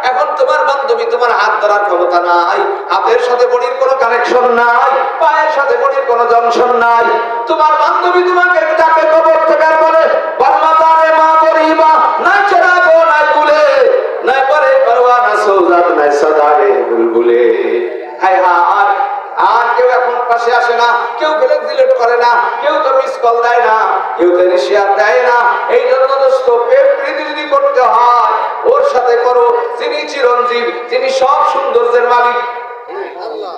এখন তোমার বান্ধবী তোমার হাত ধরার ক্ষমতা নাই, হাতের সাথে বডির কোনো কানেকশন নাই, পায়ের সাথে বডির কোনো জংশন নাই। তোমার বান্ধবী তোমাকে ডাকে কবর থেকে বলে, বর্মাতারে মা বরিবা, নাই চড়াবো নাই কুলে, নাই পরে পরওয়ানা সৌজাত নাই সদারে বুলবুলে। হায় হায়, আর কেউ এখন পাশে আসে না, কেউ ব্লক ডিলিট করে না, কেউ তো মিস কল দেয় না, কেউ তো শেয়ার দেয় না। এই জন্য দোস্ত, প্রেম প্রীতি যদি করতে হয়, ওর সাথে করো যিনি চিরঞ্জীব, যিনি সব সৌন্দর্যের মালিক। আল্লাহ।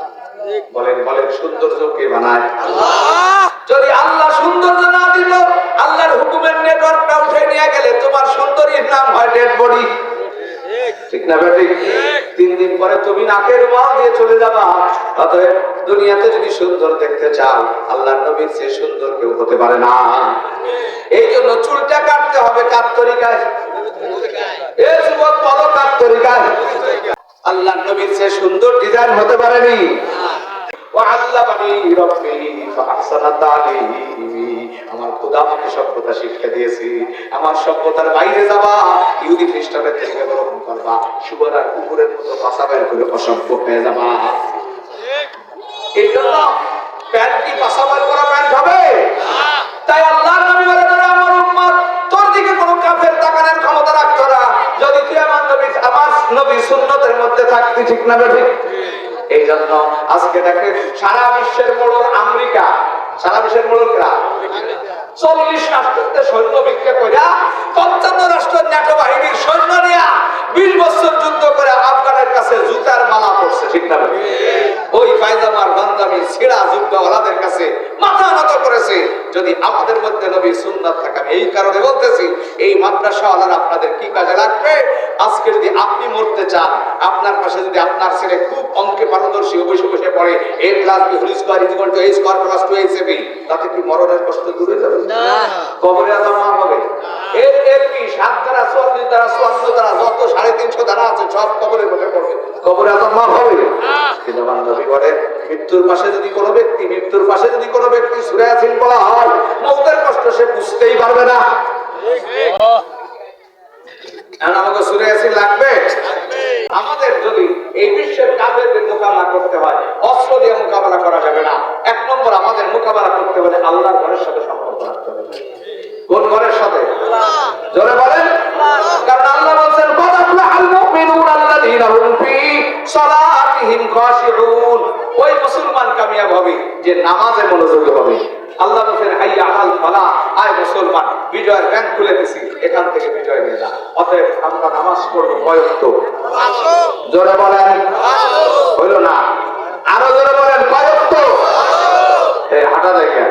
বলেন বলেন, সৌন্দর্য কে বানায়? যদি আল্লাহ সৌন্দর্য না দিত, আল্লাহর হুকুমের নেটওয়ার্কটা উঠে নিয়ে গেলে তোমার সুন্দরীর নাম হয় ডেড বডি। ঠিক না বেটি? 3 দিন পরে তুমি নাকের মাল দিয়ে চলে যাবা। অতএব দুনিয়াতে যদি সুন্দর দেখতে চাও, আল্লাহর নবীর চেয়ে সুন্দর কেউ হতে পারে না। এই জন্য চুলটা কাটতে হবে কার তরিকায়? এই যুবক বলো, কার তরিকায়? আল্লাহর নবীর চেয়ে সুন্দর ডিজাইন হতে পারেনি। আমার খোদা আমাকে সভ্যতা শিক্ষা দিয়েছে। আমার সভ্যতার বাইরে যাবা, ইহুদি খ্রিস্টানের থেকে গ্রহণ করবা, শুয়োর আর কুকুরের মতো পাছা বের করে অসভ্য হয়ে যাবা। এই জন্য প্যান্ট কি পাছা বের করা প্যান্ট হবে? তাই আল্লাহর নবী বলে, আমার উম্মত তোর দিকে কোনো কাফের তাকানোর ক্ষমতা রাখতো না যদি তুই আমার নবীর সুন্নতের মধ্যে থাকতি। ঠিক না বেঠিক? এই জন্য আজকে দেখেন সারা বিশ্বের মোড়ল আমেরিকা, সারা বিশ্বের মোড়লরা 40 রাষ্ট্রতে সৈন্য বিক্রি কইরা 55 রাষ্ট্রের ন্যাটো বাহিনীর সৈন্য নিয়ে 20 বছর যুদ্ধ করে আফগানের কাছে জুতার মালা পড়ছে। ঠিক না? ওই পায়জামার বান্দামি ছিঁড়া যুদ্ধওয়ালাদের কাছে মাথা নত করেছে। যদি আমাদের মধ্যে নবীর সুন্নাত থাকে, আমি এই কারণে বলতেছি, এই মাদ্রাসাওয়ালারা আপনাদের কি কাজে লাগবে? আজকে যদি আপনি মরতে চান, আপনার পাশে যদি আপনার ছেলে খুব অঙ্কে পারদর্শী বসে বসে পড়ে a + b whole square = a square + 2ab, তাতে কি মরণের কষ্ট দূর হয়ে যাবে? না, কবরে আযাব মার হবে। এর এলবি 7 দ্বারা 44 দ্বারা 54 দ্বারা যত 350 দ্বারা আছে সব কবরে বসে পড়বে, কবরে আযাব মার হবে। কিন্তু নবী বলেন, মৃত্যুর পাশে যদি কোনো ব্যক্তি সূরা ইয়াসিন পড়া হয়, মওতের কষ্ট সে বুঝতেই পারবে না। আমাকে সূরা ইয়াসিন লাগবে। আমাদের যদি এই বিশ্বের কাফেরদের মোকাবেলা করতে হয়, অস্ত্র দিয়ে মোকাবেলা করা যাবে না। 1 নম্বর, আমাদের মোকাবেলা করতে হলে আল্লাহর ঘরের সাথে সম্পর্ক রাখতে হবে। কোন ঘরের সাথে? জোরে বলেন। কারণ আল্লাহ বলেন, قد أفلح المؤمنون الذين هم في صلاتهم خاشعون। ওই মুসলমান কামিয়াব হবে যে নামাজে মনোযোগী হবে। আল্লাহ বলেন, হাইয়া আলাল ফালাহ, আয় মুসলমান, বিজয়ের ব্যাংক খুলে দিছি, এখান থেকে বিজয় নিয়ে যা। অতএব আমরা নামাজ পড়ব কয় ওয়াক্ত? জোরে বলেন। হইল না? আরো জোরে বলেন, কয় ওয়াক্ত? এই হাঁটা দেখেন,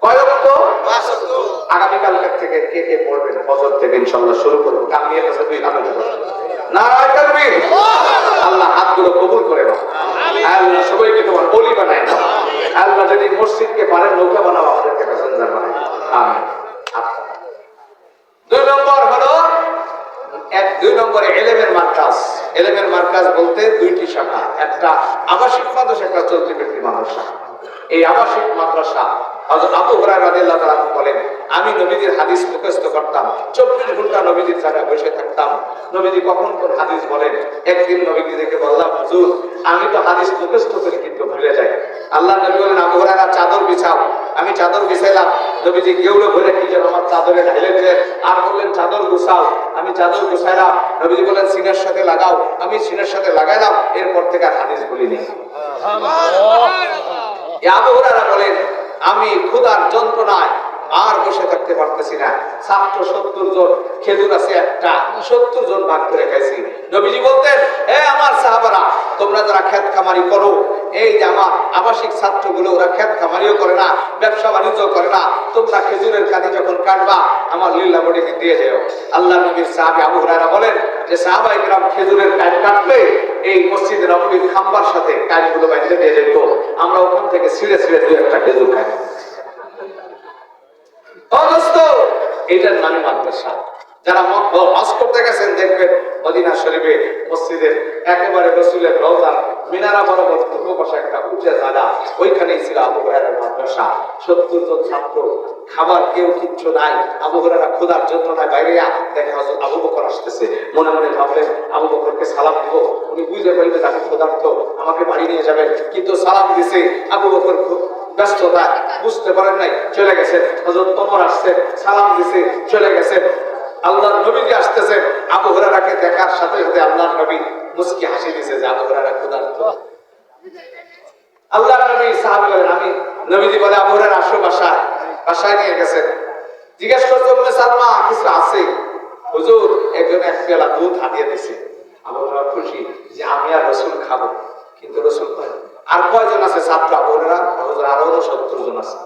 কয় ওয়াক্ত? 5 ওয়াক্ত। আগামীকাল থেকে কে কে পড়বেন? ফজর থেকে ইনশাআল্লাহ শুরু করব। কামিয়ে গেছে 2 হাতে। নারায়ে তাকবীর। আল্লাহ হাতগুলো কবুল করে নাও। আল্লাহ সবাইকে তোমার ওলি বানায় নাও। আল্লাহ যদি মসজিদকে পারেন নৌকা বানাও, আমাদেরকে প্যাসেঞ্জার বানায়। আমিন। 2 নম্বর হলো 2 নম্বরে ইলমের মার্কাজ। ইলমের মার্কাজ বলতে 2টি শাখা, একটা আবাসিক মাদ্রাসা, একটা চলতি ব্যক্তি মাদ্রাসা। এই আবাসিক মাদ্রাসা হযরত আবু হুরায়রা রাদিয়াল্লাহু তাআলা বলেন, আমি নবীজির হাদিস মুখস্থ করতাম, 24 ঘন্টা নবীজির জায়গায় বসে থাকতাম। নবীজি কখন কোন হাদিস বলেন, একদিন নবীজি দেখে বললাম, হুজুর আমি তো হাদিস মুখস্থ করি কিন্তু ভুলে যাই। আল্লাহ নবী বলেন, আবু হুরায়রা চাদর বিছাও। আমি চাদর বিছাইলাম, নবীজি কেউলো ভরে কি যেন আমার চাদরে ঢেলে দিলেন, আর বললেন চাদর গুছাও। আমি চাদর গুছাইলাম, নবীজি বলেন সিনার সাথে লাগাও। আমি সিনার সাথে লাগাইলাম, এরপর থেকে আর হাদিস বলিনি। আবু হুরায়রা বলেন, আমি ক্ষুধার যন্ত্রণায় আর বসে থাকতে পারতেছি না। ছাত্র 70 জন, খেজুর আছে একটা, 70 জন ভাগ করে খাইছি। নবীজি বলতেন, হে আমার সাহাবারা, তোমরা যারা খেত খামারি করো, এই যে আমার আবাসিক ছাত্রগুলো, ওরা খেত খামারিও করে না, ব্যবসা বাণিজ্য করে না, তোমরা খেজুরের কাঠি যখন কাটবা আমার লিল্লা বডিকে দিয়ে যেও। আল্লাহ নবীর সাহাবী আবু হুরায়রা বলেন যে সাহাবায়ে কেরাম খেজুরের কাঠ কাটলে এই মসজিদের নববীর খাম্বার সাথে কাঠগুলো বাইন্ধে দিয়ে যেত। আমরা ওখান থেকে ছিঁড়ে ছিঁড়ে 2-1টা খেজুর খাই। এটার নামে মাদ্রাসা। যারা হজ করতে গেছেন দেখবেন মদিনা শরীফে মসজিদের একেবারে রাসূলের রওজার মিনারা বরাবর পূর্ব পাশে একটা উঁচা জায়গা, ওইখানেই ছিল আবু হুরায়রার মাদ্রাসা। 70 জন ছাত্র, খাবার কেউ কিচ্ছু নাই। আবু হুরায়রা ক্ষুধার যন্ত্রণায় বাইরে দেখে হযরত আবু বকর আসতেছে। মনে মনে ভাবলেন আবু বকরকে সালাম দিব, উনি বুঝে বলবেন আমি ক্ষুধার্ত, আমাকে বাড়ি নিয়ে যাবেন। কিন্তু সালাম দিছে, আবু বকর ব্যস্ততা বুঝতে পারেন নাই, চলে গেছেন। হযরত ওমর আসছেন, সালাম দিছে, চলে গেছেন। আল্লাহর নবীজি আসতেছেন, আবু হুরায়রাকে দেখার সাথে সাথে আল্লাহর নবী মুস্কি হাসি দিয়েছে যে আবু হুরায়রা ক্ষুধার্ত। আল্লাহর নবী সাহাবী বলেন, আমি নবীজি বলে আবু হুরায়রা আসো বাসায়। বাসায় নিয়ে গেছেন, জিজ্ঞেস করছে উম্মে সালমা কিছু আছে? হুজুর একজন 1 পেয়ালা দুধ হাতিয়ে দিয়েছে। আবু হুরায়রা খুশি যে আমি আর রাসূল খাবো, কিন্তু রাসূল আর কয়জন আছে ছাত্র বোনেরা? আরো 70 জন আছে।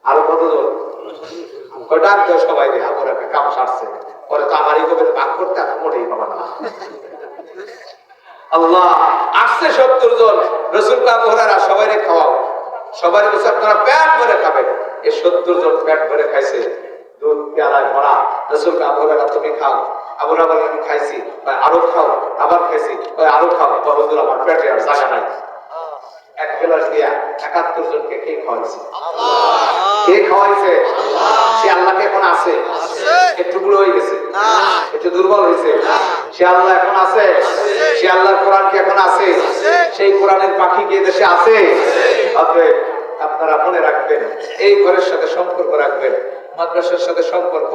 আরো কতজন? ডাক দেয় সবাই আমার একটা কাম সারছে, পরে তো আমার এই কবে ভাগ করতে এখন মোটেই পাবা না। আল্লাহ, আসছে 70 জন। রসুল কামরা সবাই খাওয়াও, সবাই বলছে আপনারা পেট ভরে খাবেন। এই 70 জন পেট ভরে খাইছে, দুধ পেয়ালায় ভরা। রসুল কামরা তুমি খাও। আমরা বলে আমি খাইছি, আরো খাও। আবার খাইছি, আরো খাও। হুজুর আমার পেটে আর জায়গা নাই। এক গ্লাস দিয়া 71 জনকে কে খাওয়াইছে? কে খাওয়াইছে? সে আল্লাহকে এখন আছে? একটু বুড়ো হয়ে গেছে, একটু দুর্বল হয়েছে। সে আল্লাহ এখন আছে? সে আল্লাহর কোরআন কি এখন আছে? সেই কোরআনের পাখি কি দেশে আছে? আপনারা মনে রাখবেন, এই ঘরের সাথে সম্পর্ক রাখবেন, মাদ্রাসার সাথে সম্পর্ক।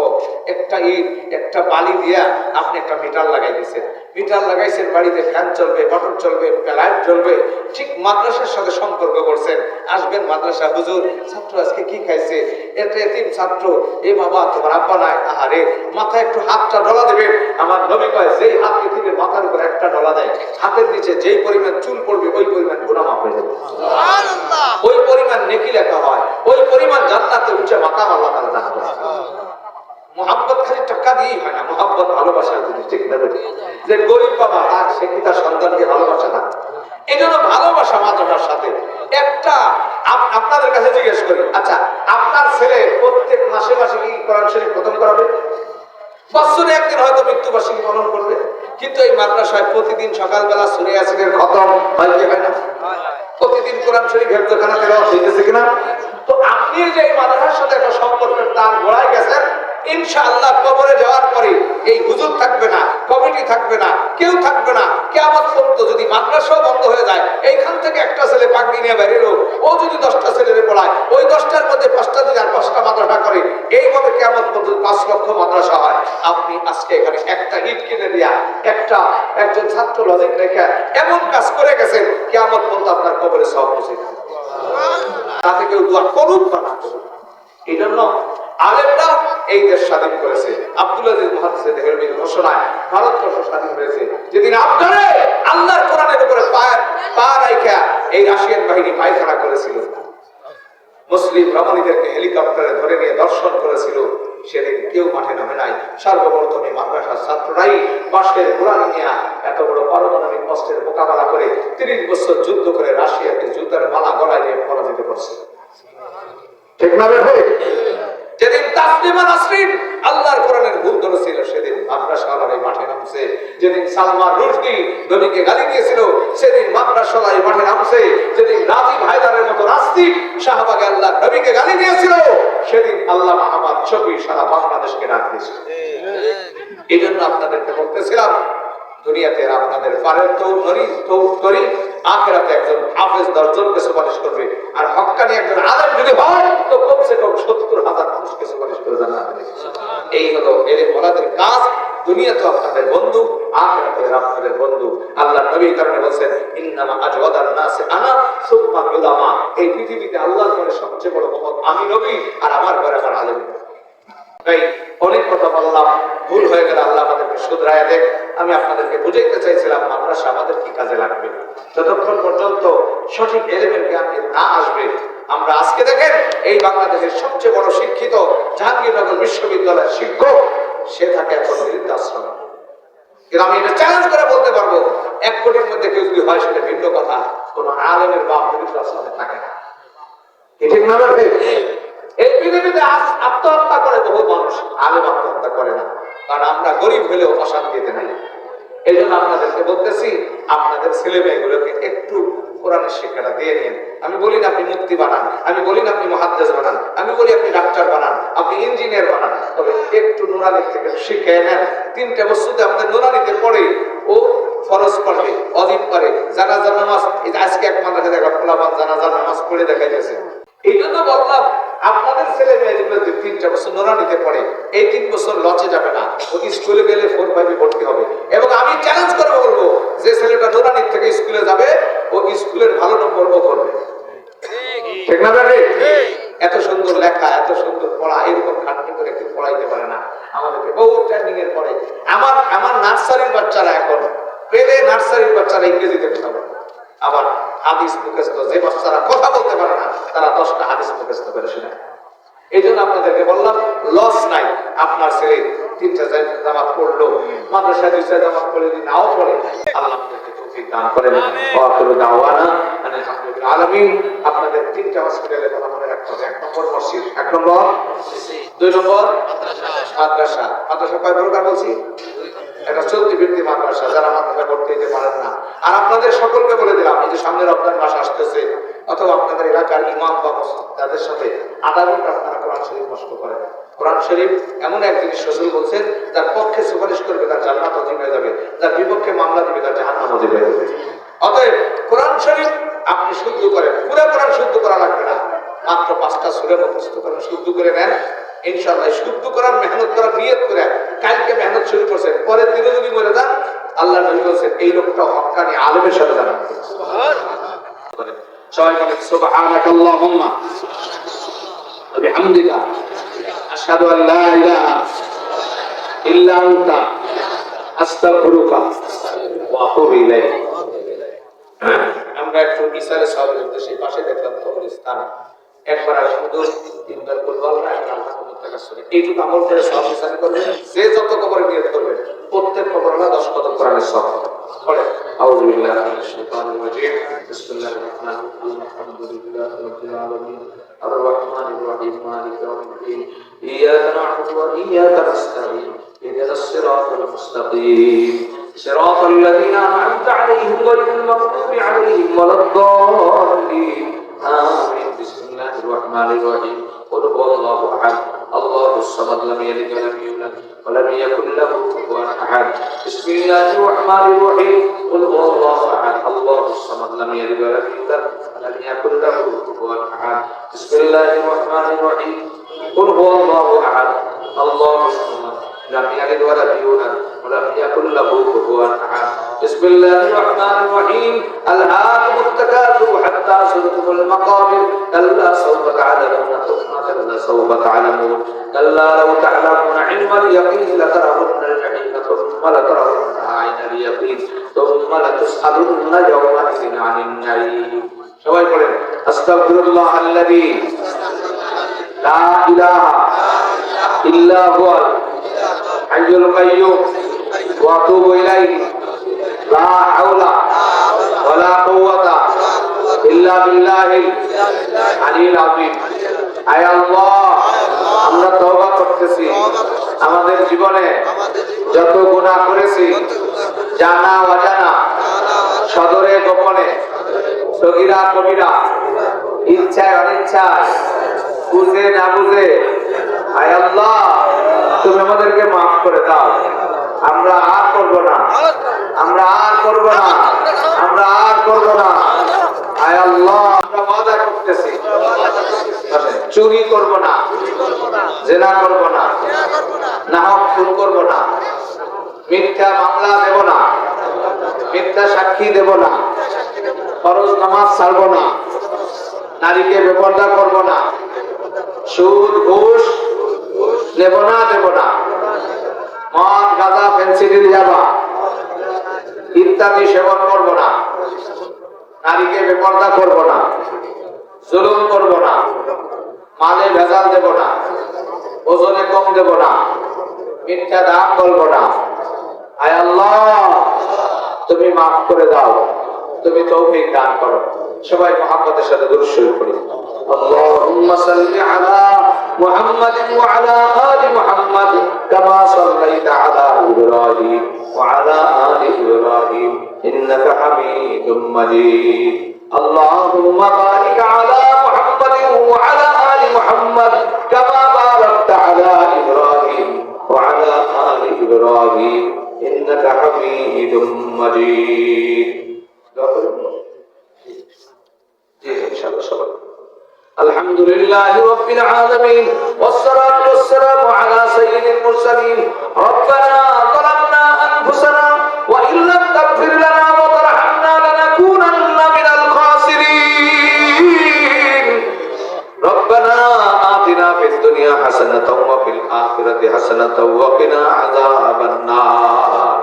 একটা ইট, একটা বালি দিয়া আপনি একটা মিটার লাগাই দিয়েছেন। মিটার লাগাইছেন, বাড়িতে ফ্যান চলবে, মোটর চলবে, লাইট জ্বলবে। ঠিক মাদ্রাসার সাথে সম্পর্ক করছেন। আসবেন মাদ্রাসা, হুজুর ছাত্র আজকে কি খাইছে? একটা এতিম ছাত্র, এ বাবা তোমার আব্বা নাই, আহারে মাথায় একটু হাতটা ডলা দেবেন। আমার নবী কয়, যেই হাত এতিমের মাথার উপর একটা ডলা দেয়, হাতের নিচে যেই পরিমাণ চুল পড়বে ওই পরিমাণ গুনাহ মাফ হয়ে যাবে, ওই পরিমাণ নেকি লেখা হয়, ওই পরিমাণ জান্নাতে উঠে মাকাম আল্লাহ তাআলা দান করে। মোহাব্বত খালি টাকা দিয়েই হয় না, মোহাব্বত ভালোবাসার জিনিস, ঠিক না? যে গরিব বাবা তার, সে কি তার সন্তানকে ভালোবাসে না? এই জন্য ভালোবাসা মাদ্রাসার সাথে একটা। আপনাদের কাছে জিজ্ঞেস করি, আচ্ছা আপনার ছেলে প্রত্যেক মাসে মাসে কি কোরআন শরীফ খতম করাবে? বছরে একদিন হয়তো মৃত্যুবার্ষিকী পালন করবে, কিন্তু এই মাদ্রাসায় প্রতিদিন সকালবেলা সূরা ইয়াসিনের খতম হয় কি হয় না? প্রতিদিন কোরআন শরীফ হেফজখানা তেলাওয়াত হইতেছে কিনা? তো আপনি যে এই মাদ্রাসার সাথে একটা সম্পর্কের তার গোড়ায় গেছেন, ইনশাআল্লাহ কবরে যাওয়ার পরে এই হুজুর থাকবে না, কমিটি থাকবে না, কেউ থাকবে না। কিয়ামত পর্যন্ত যদি মাদ্রাসাও বন্ধ হয়ে যায়, এইখান থেকে একটা ছেলে পাগড়ি নিয়ে বেরিয়ে ও যদি 10টা ছেলেরে পড়ায়, ওই 10টার মধ্যে 5টা যদি আর 5টা মাদ্রাসা করে, এইভাবে কিয়ামত পর্যন্ত 5 লক্ষ মাদ্রাসা হয়। আপনি আজকে এখানে একটা ইট কিনে দিয়া একজন ছাত্র লজিক রেখে এমন কাজ করে গেছেন, কিয়ামত পর্যন্ত আপনার কবরে সওয়াব পৌঁছে যাবে। তাতে কেউ দোয়া করুক বা না করুক। এই জন্য আলেমরা এই দেশ স্বাধীন করেছে। আব্দুল আজিজ মুহাদ্দিস দেহলভির ঘোষণায় ভারতবর্ষ স্বাধীন হয়েছে যেদিন আফগানে আল্লাহর কোরআনের উপরে পা রাইখা এই রাশিয়ান বাহিনী পায়খানা করেছিল, মুসলিম রমণীদেরকে হেলিকপ্টারে ধরে নিয়ে দর্শন করেছিল, সেদিন কেউ মাঠে নামে নাই। সর্বপ্রথমে মাদ্রাসার ছাত্ররাই বাঁশের গোড়ানি নিয়ে এত বড় পারমাণবিক অস্ত্রের মোকাবেলা করে 30 বছর যুদ্ধ করে রাশিয়াকে জুতার মালা গলায় নিয়ে পরাজিত করছে, ঠিক না? যেদিন তাসলিমা নাসরিন আল্লাহর কোরআনের ভুল ধরেছিল, সেদিন মাদ্রাসাওয়ালারা মাঠে নামছে। যেদিন সালমান রুশদি নবীকে গালি দিয়েছিল, সেদিন মাদ্রাসাওয়ালারা মাঠে নামছে। যেদিন রাজীব হায়দারের মতো নাস্তিক শাহবাগে আল্লাহ নবীকে গালি দিয়েছিল, সেদিন আল্লাহ আহমদ শফি সারা বাংলাদেশকে ডাক দিয়েছিল। এই জন্য আপনাদেরকে বলতেছিলাম, দুনিয়াতে আপনাদের পারের তৌরি, আখিরাতে একজন হাফেজ 10 জনকে সুপারিশ করবে, আর হক্কানি একজন আলেম যদি হয় তো কমসে কম 70,000 মানুষকে সুপারিশ করে জান্নাতে। এই হলো এর ওলাদের কাজ। দুনিয়াতে আপনাদের বন্ধু, আখিরাতে আপনাদের বন্ধু। আল্লাহ নবী কারণে বলেন, ইন্নামা আজওয়াদান নাস আনা সুম্মা উলামা। এই পৃথিবীতে আল্লাহর পরে সবচেয়ে বড় মহৎ আমি নবী, আর আমার পরে আমার আলেম। তাই অনেক কথা বললাম, ভুল হয়ে গেলে আল্লাহ আমাদেরকে শুধরায়া দেখ। আমি আপনাদেরকে বুঝাইতে চাইছিলাম মাদ্রাসা আমাদের কি কাজে লাগবে। যতক্ষণ পর্যন্ত সঠিক এলিমের জ্ঞান না আসবে, আমরা আজকে দেখেন এই বাংলাদেশের সবচেয়ে বড় শিক্ষিত জাহাঙ্গীরনগর বিশ্ববিদ্যালয়ের শিক্ষক, সে থাকে এখন বৃদ্ধাশ্রমে। কিন্তু আমি এটা চ্যালেঞ্জ করে বলতে পারবো, 1 কোটির মধ্যে কেউ যদি হয় সেটা ভিন্ন কথা, কোন আলেমের বাপ বৃদ্ধাশ্রমে থাকে না, ঠিক না? এই পৃথিবীতে আত্মহত্যা করে বহু মানুষ, আলেম আত্মহত্যা করে না, কারণ আমরা গরিব হলেও অশান্তিতে নাই। এই জন্য আপনাদেরকে বলতেছি, আপনাদের ছেলে মেয়েগুলোকে একটু কোরআনের শিক্ষাটা দিয়ে নিন। আমি বলি না আপনি মুফতি বানান, আমি বলি না আপনি মুহাদ্দিস বানান, আমি বলি আপনি ডাক্তার বানান, আপনি ইঞ্জিনিয়ার বানান, তবে একটু নুরানি থেকে শিখে নেন। 3টে বছরে আপনাদের নুরানিতে পড়ে ও ফরজ পড়বে, ওয়াজিব পড়ে, জানাজার নামাজ। এই যে আজকে এক মাদ্রাসায় দেখা পোলাপান জানাজার নামাজ পড়ে দেখা গেছে। এই জন্য বললাম, আপনাদের ছেলে মেয়ে যেগুলো 3টা বছর নুরানিতে পড়ে, এই 3 বছর লচে যাবে না, ও স্কুলে গেলে 4-5 ভর্তি হবে। এবং আমি চ্যালেঞ্জ করে বলবো, যে ছেলেটা নুরানি থেকে স্কুলে যাবে, ও স্কুলের ভালো নম্বর ও করবে, ঠিক না? এত সুন্দর লেখা, এত সুন্দর পড়া, এরকম খাটনি করে কেউ পড়াইতে পারে না। আমাদেরকে বহু ট্রেনিং এর পরে আমার নার্সারির বাচ্চারা এখন পেলে, নার্সারির বাচ্চারা ইংরেজিতে কথা বলে, আবার হাদিস মুখস্থ, যে বাচ্চারা কথা বলতে পারে না তারা 10টা হাদিস মুখস্থ করে শোনায়। এই জন্য আপনাদেরকে বললাম লস নাই। আপনার ছেলে 3টা জামাত পড়লো, মাদ্রাসায় 2টা জামাত পড়ে যদি নাও পড়ে, আল্লাহ আমাদেরকে তৌফিক দান করেন। ওয়াকিলু দাওয়ানা আলহামদুলিল্লাহ আলামিন। আপনাদের 3টা হসপিটালে কথা মনে রাখতে হবে। 1 নম্বর মসজিদ, 1 নম্বর 2 নম্বর মাদ্রাসা। মাদ্রাসা কয় প্রকার বলছি? এটা চলতি বৃত্তি মাদ্রাসা, যারা মাদ্রাসা করতে যেতে পারেন না। আর আপনাদের সকলকে বলে দিলাম, এই যে সামনে রমজান মাস আসতেছে, অথবা আপনাদের এলাকার ইমাম বা তাদের সাথে আধা ঘন্টা আপনারা কোরআন শরীফ মস্ক করেন। কোরআন শরীফ এমন এক জিনিস রাসূল বলছেন, যার পক্ষে সুপারিশ করবে তার জান্নাত ওয়াজিব হয়ে যাবে, যার বিপক্ষে মামলা দিবে তার জাহান্নাম ওয়াজিব হয়ে যাবে। অতএব কোরআন শরীফ আপনি শুদ্ধ করেন, পুরো কোরআন শুদ্ধ করা লাগবে না, মাত্র 5টা সূরা মুখস্থ করেন, শুদ্ধ করে নেন। ইনশাআল্লাহ শুদ্ধ করার মেহনত করার নিয়ত করে কালকে মেহনত শুরু করছেন, পরের দিনে যদি মরে যান, আল্লাহ নবী বলেছেন এই লোকটা হক্কানি আলেমের সাথে যাবেন। সুবহানাল্লাহ। সবাই বলেন সুবহানাকাল্লাহুম্মা ওয়া বিহামদিকা আশহাদু আল লা ইলাহা ইল্লা আনতা আস্তাগফিরুকা ওয়া আতুবু ইলাইক। আমরা একটু ইসারে সাহেবের উদ্দেশ্যে পাশে দেখলাম কবরস্থান, একবার আলহামদুলিল্লাহ, 3বার কুলহু আল্লাহ, আল্লাহ তাআলা শুনে এইটুকু আমল করে সব ইসারে করবেন। যে যত কবরে নিয়ত করবে প্রত্যেক কবর আল্লাহ 10 কদম কোরআনের সওয়াব পড়ে। আউযু বিল্লাহি মিনাশ শাইতানির রাজীম। বিসমিল্লাহির রাহমানির রাহিম। আলহামদুলিল্লাহি রাব্বিল আলামিন। আর-রাহমানির রাহিম। মালিকি ইয়াউমিদ্দিন। ইয়াকা না'বুদু ওয়া ইয়াকা নাস্তাঈন। ইহদিনাস সিরাতাল মুস্তাকিম। সিরাতাল লাযীনা আন'আমতা আলাইহিম গায়রিল মাগদূবি আলাইহিম ওয়ালাদ-দাল্লিন। آمين. بسم الله الرحمن الرحيم. قل هو الله أحد الله الصمد لم يلد ولم يولد ولم يكن له كفوا أحد. بسم الله الرحمن الرحيم. قل هو الله أحد الله الصمد لم يلد ولم يولد ولم يكن له كفوا أحد. بسم الله الرحمن الرحيم. قل هو الله أحد الله الصمد لم يلد ولم يولد ولم يكن له كفوا أحد. بسم الله الرحمن الرحيم. ألهاكم التكاثر حتى زرتم المقابر كلا سوف تعلمون ثم كلا سوف تعلمون كلا لو تعلمون علم اليقين لترون الجحيم ثم لترونها عين اليقين ثم لتسألن يومئذ عن النعيم. সবাই বলেন আস্তাগফিরুল্লাহ আল্লাযী লা ইলাহা ইল্লা হুয়াল হাইয়ুল কাইয়্যুম ওয়া আতুবু ইলাইহি লা হাওলা ওয়ালা কুওয়াতা ইল্লা বিল্লাহিল আলিয়্যিল আযীম। আয় আল্লাহ, আমরা তওবা করতেছি, আমাদের জীবনে যত গুনাহ করেছি, জানা অজানা, সদরে গোপনে, সগীরা কবিরা, ইচ্ছায় অনিচ্ছায়, বুঝে না বুঝে, আয় আল্লাহ তুমি আমাদেরকে মাফ করে দাও। আমরা আর করব না, আমরা আর করব না, আমরা আর করব না। আয় আল্লাহ আমরা ওয়াদা করতেছি চুরি করব না, জিনা করব না, নাহক খুন করব না, মিথ্যা মামলা দেব না, মিথ্যা সাক্ষী দেব না, ফরজ নামাজ ছাড়ব না, নারীকে বেপরদা করব না, সুদ ঘুষ নেব না, দেব না, মদ গাঁজা ফেন্সিডিল যাবা ইত্যাদি সেবন করব না, নারীকে বেপরদা করব না, জুলুম করব না, মালে ভেজাল দেব না, ওজনে কম দেব না, মিথ্যা দাম বলবো না। আয় আল্লাহ তুমি মাফ করে দাও, তুমি তৌফিক দান করো। সবাই মুহাম্মাদের সাথে দুরূদ শরীফ পড়ি। আল্লাহুম্মা সাল্লি আলা মুহাম্মাদিন ওয়া আলা আলি মুহাম্মাদ কামা সাল্লাইতা আলা ইব্রাহিম ওয়া আলা আলি ইব্রাহিম ইন্নাকা হামিদুম মাজিদ। আল্লাহুম্মা বারিক আলা মুহাম্মাদিন ওয়া আলা আলি মুহাম্মাদ কামা বারাকতা আলা ইব্রাহিম ওয়া আলা আলি ইব্রাহিম ইন্নাকা হামিদুম মাজিদ। الحمد لله رب العالمين والصلاة والسلام على سيد المرسلين. ربنا ظلمنا أنفسنا وإن لم تغفر لنا وترحمنا لنكونن من الخاسرين. ربنا آتنا في الدنيا حسنة وفي الآخرة حسنة وقنا عذاب النار.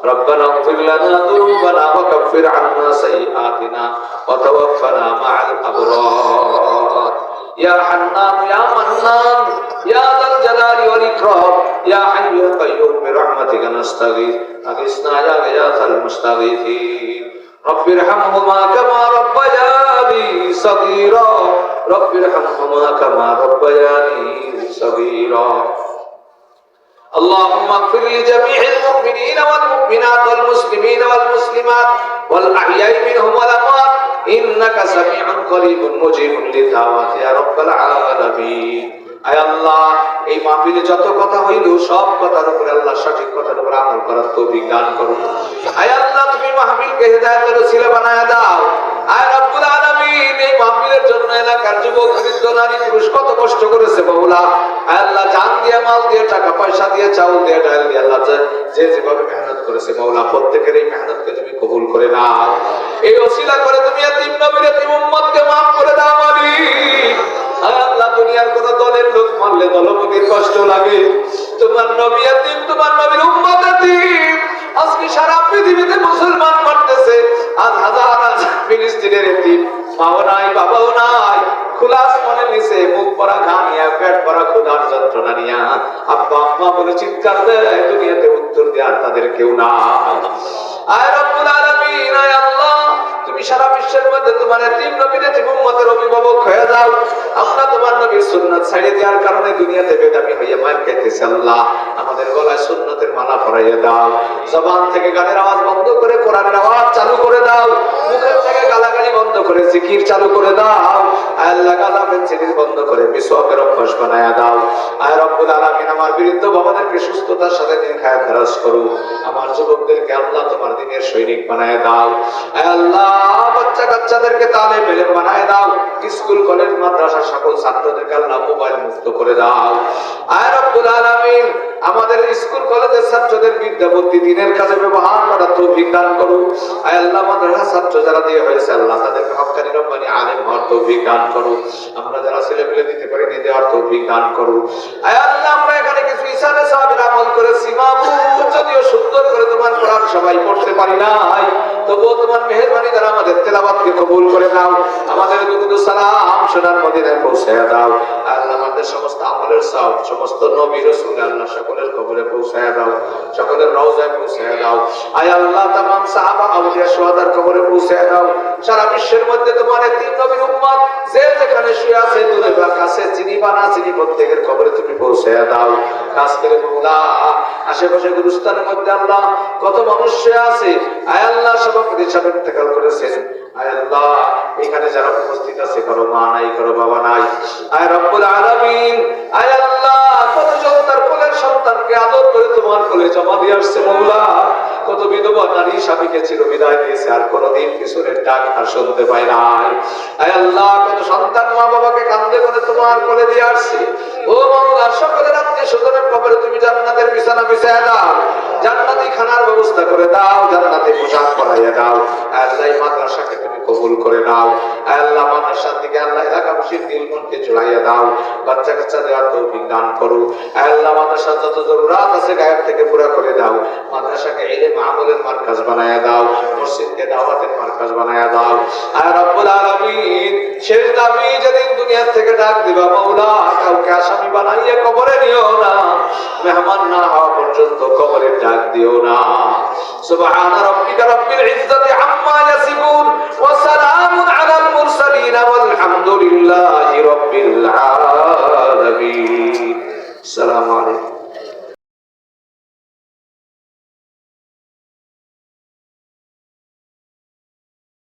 ربنا اغفر لنا ذنوبنا وكفر عنا سيئاتنا وتوفنا مع الأبرار يا حنان يا منان يا ذا الجلال والإكرام يا حي يا قيوم برحمتك نستغيث أغثنا يا غياث المستغيثين رب ارحمهما كما ربياني صغيرا رب ارحمهما كما ربياني صغيرا اللهم اغفر لجميع المؤمنين والمؤمنات والمسلمين والمسلمات والأحياء منهم والأموات إنك سميع قريب مجيب للدعوات يا رب العالمين আয় আল্লাহ এই মাহফিলে যত কথা হইল সব কথার উপরে আল্লাহ সঠিক কথার উপরে আমল করার তৌফিক দান করুন আয় আল্লাহ তুমি মাহফিলকে হিদায়াতের ওসিলা বানায়া দাও আয় রব্বুল আলামিন এই মাহফিলের জন্য এলাকার যুবক বৃদ্ধ নারী পুরুষ কত কষ্ট করেছে মাওলা আয় আল্লাহ জান দিয়ে মাল দিয়ে টাকা পয়সা দিয়ে চাউল দিয়ে ডাল দিয়ে আল্লাহ যে যেভাবে মেহনত করেছে মাওলা প্রত্যেকের এই মেহনতকে তুমি কবুল করে নাও এই ওসিলা করে তুমি এতিম নবীর এতিম উম্মতকে maaf করে দাও মালিক আয় আল্লাহ দুনিয়ার কোন দলের লোক মারলে দলপতির কষ্ট লাগে তোমার নবী এতিম তোমার নবীর উম্মত এতিম আজকে সারা পৃথিবীতে মুসলমান মারতেছে আজ হাজার হাজার ফিলিস্তিনের এতিম মাও নাই বাবাও নাই খোলা আসমানের নিচে মুখ পরা ঘামিয়া পেট পরা ক্ষুধার যন্ত্রণা নিয়া আব্বা আম্মা বলে চিৎকার দেয় দুনিয়াতে উত্তর দেওয়ার তাদের কেউ নাই আয় রব্বুল আলামিন আয় আল্লাহ তুমি সারা বিশ্বের মধ্যে তোমার এতিম নবীর এতিম উম্মতের অভিভাবক হয়ে যাও আমরা তোমার নবীর সুন্নাত ছাড়ে দেওয়ার কারণে দুনিয়াতে বেদামি হইয়া মার খাইতেছি আল্লাহ আমাদের গলায় সুন্নতের মালা পরাইয়া দাও জবান থেকে গানের আওয়াজ বন্ধ করে কোরআনের আওয়াজ চালু করে দাও মুখের থেকে গালাগালি বন্ধ করে জিকির চালু করে দাও আল্লাহ গালাবেন জিকির বন্ধ করে মিসওয়াকের অভ্যাস বানায়া দাও আয় রব্বুল আলামিন আমার বিরুদ্ধ বাবাদেরকে সুস্থতার সাথে দিন খায় ধারাস করো আমার যুবকদেরকে আল্লাহ তোমার দিনের সৈনিক বানায় দাও আয় আল্লাহ বাচ্চা কাচ্চাদেরকে তালিম ইলম বানায় দাও স্কুল কলেজ মাদ্রাসা সকল ছাত্রদেরকে আল্লাহ মোবাইল মুক্ত করে দাও আয় রব্বুল আলামিন আমাদের স্কুল কলেজের ছাত্রদের বিদ্যা বুদ্ধি দিনের কাজে ব্যবহার করার তৌফিক দান করো আয় আল্লাহ মাদ্রাসা ছাত্র যারা দিয়ে হয়েছে আল্লাহ তাদেরকে হক্কানি রব্বানি আলেম হওয়ার তৌফিক দান করো আমরা যারা ছেলেপেলে দিতে পারি নিয়ে দেওয়ার তৌফিক দান করো আয় আল্লাহ আমরা এখানে কিছু ইসানে সাহাবের আমল করেছি মাহবুব যদিও সুন্দর করে তোমার কোরআন সবাই পড়তে পারি নাই তবুও তোমার মেহেরবানি দ্বারা আমাদের তেলাওয়াতকে কবুল করে নাও আমাদের দুরূদ সালাম সোনার মদিনায় পৌঁছে দাও আল্লাহ আমাদের সমস্ত আমলের সওয়াব সমস্ত নবী রাসূল আল্লাহ সকলের কবরে পৌঁছে দাও সকলের রওজায় পৌঁছে দাও আয় আল্লাহ तमाम সাহাবা আউলিয়া শুহাদার কবরে পৌঁছে দাও সারা বিশ্বের মধ্যে তোমার এতিম নবীর উম্মত যে যেখানে শুয়ে আছে দূরে বা কাছে চিনি বা না চিনি প্রত্যেকের কবরে তুমি পৌঁছে দাও কাজ করে মাওলা আশেপাশে গুরুস্থানের মধ্যে আল্লাহ কত মানুষ শুয়ে আছে আয় আল্লাহ সভাপতি সাহেব ইন্তেকাল করেছেন আয় আল্লাহ এখানে যারা উপস্থিত আছে কারো মা নাই কারো বাবা নাই আয় রব্বুল আলামিন আয় আল্লাহ কতজন তার কোলের সন্তানকে আদর করে তোমার কোলে জমা দিয়ে আসছে মাওলা কত বিধবা নারী স্বামীকে চিরবিদায় দিয়েছে আর কোনোদিন কিশোরের ডাক আর শুনতে পায় নাই আয় আল্লাহ কত সন্তান মা বাবাকে কাঁদে করে তোমার কোলে দিয়ে আসছে ও মাওলা সকলের আত্মীয় স্বজনের কবরে তুমি জান্নাতের বিছানা বিছায়া দাও জান্নাতি খানার ব্যবস্থা করে দাও জান্নাতি পোশাক পরাইয়া দাও আল্লাহ এই মাদ্রাসাকে তুমি কবুল করে নাও আল্লাহ মাদ্রাসার দিকে আল্লাহ এলাকাবাসীর দিল মনকে জুড়াইয়া দাও বাচ্চা কাচ্চা দেওয়ার তৌফিক দান করো আল্লাহ মাদ্রাসার যত জরুরাত আছে গায়েব থেকে পুরা করে দাও মাদ্রাসাকে ইলম আমলের মারকাজ বানায়া দাও মসজিদকে দাওয়াতের মারকাজ বানায়া দাও আর রব্বুল আলামিন শেষ দাবি যেদিন দুনিয়া থেকে ডাক দিবা মাওলা কাউকে আসামি বানাইয়া কবরে নিও না মেহমান না হওয়া পর্যন্ত কবরে ডাক দিও না সুবহান রাব্বিকা রাব্বিল ইজ্জাতি আম্মা ইয়াসিফুন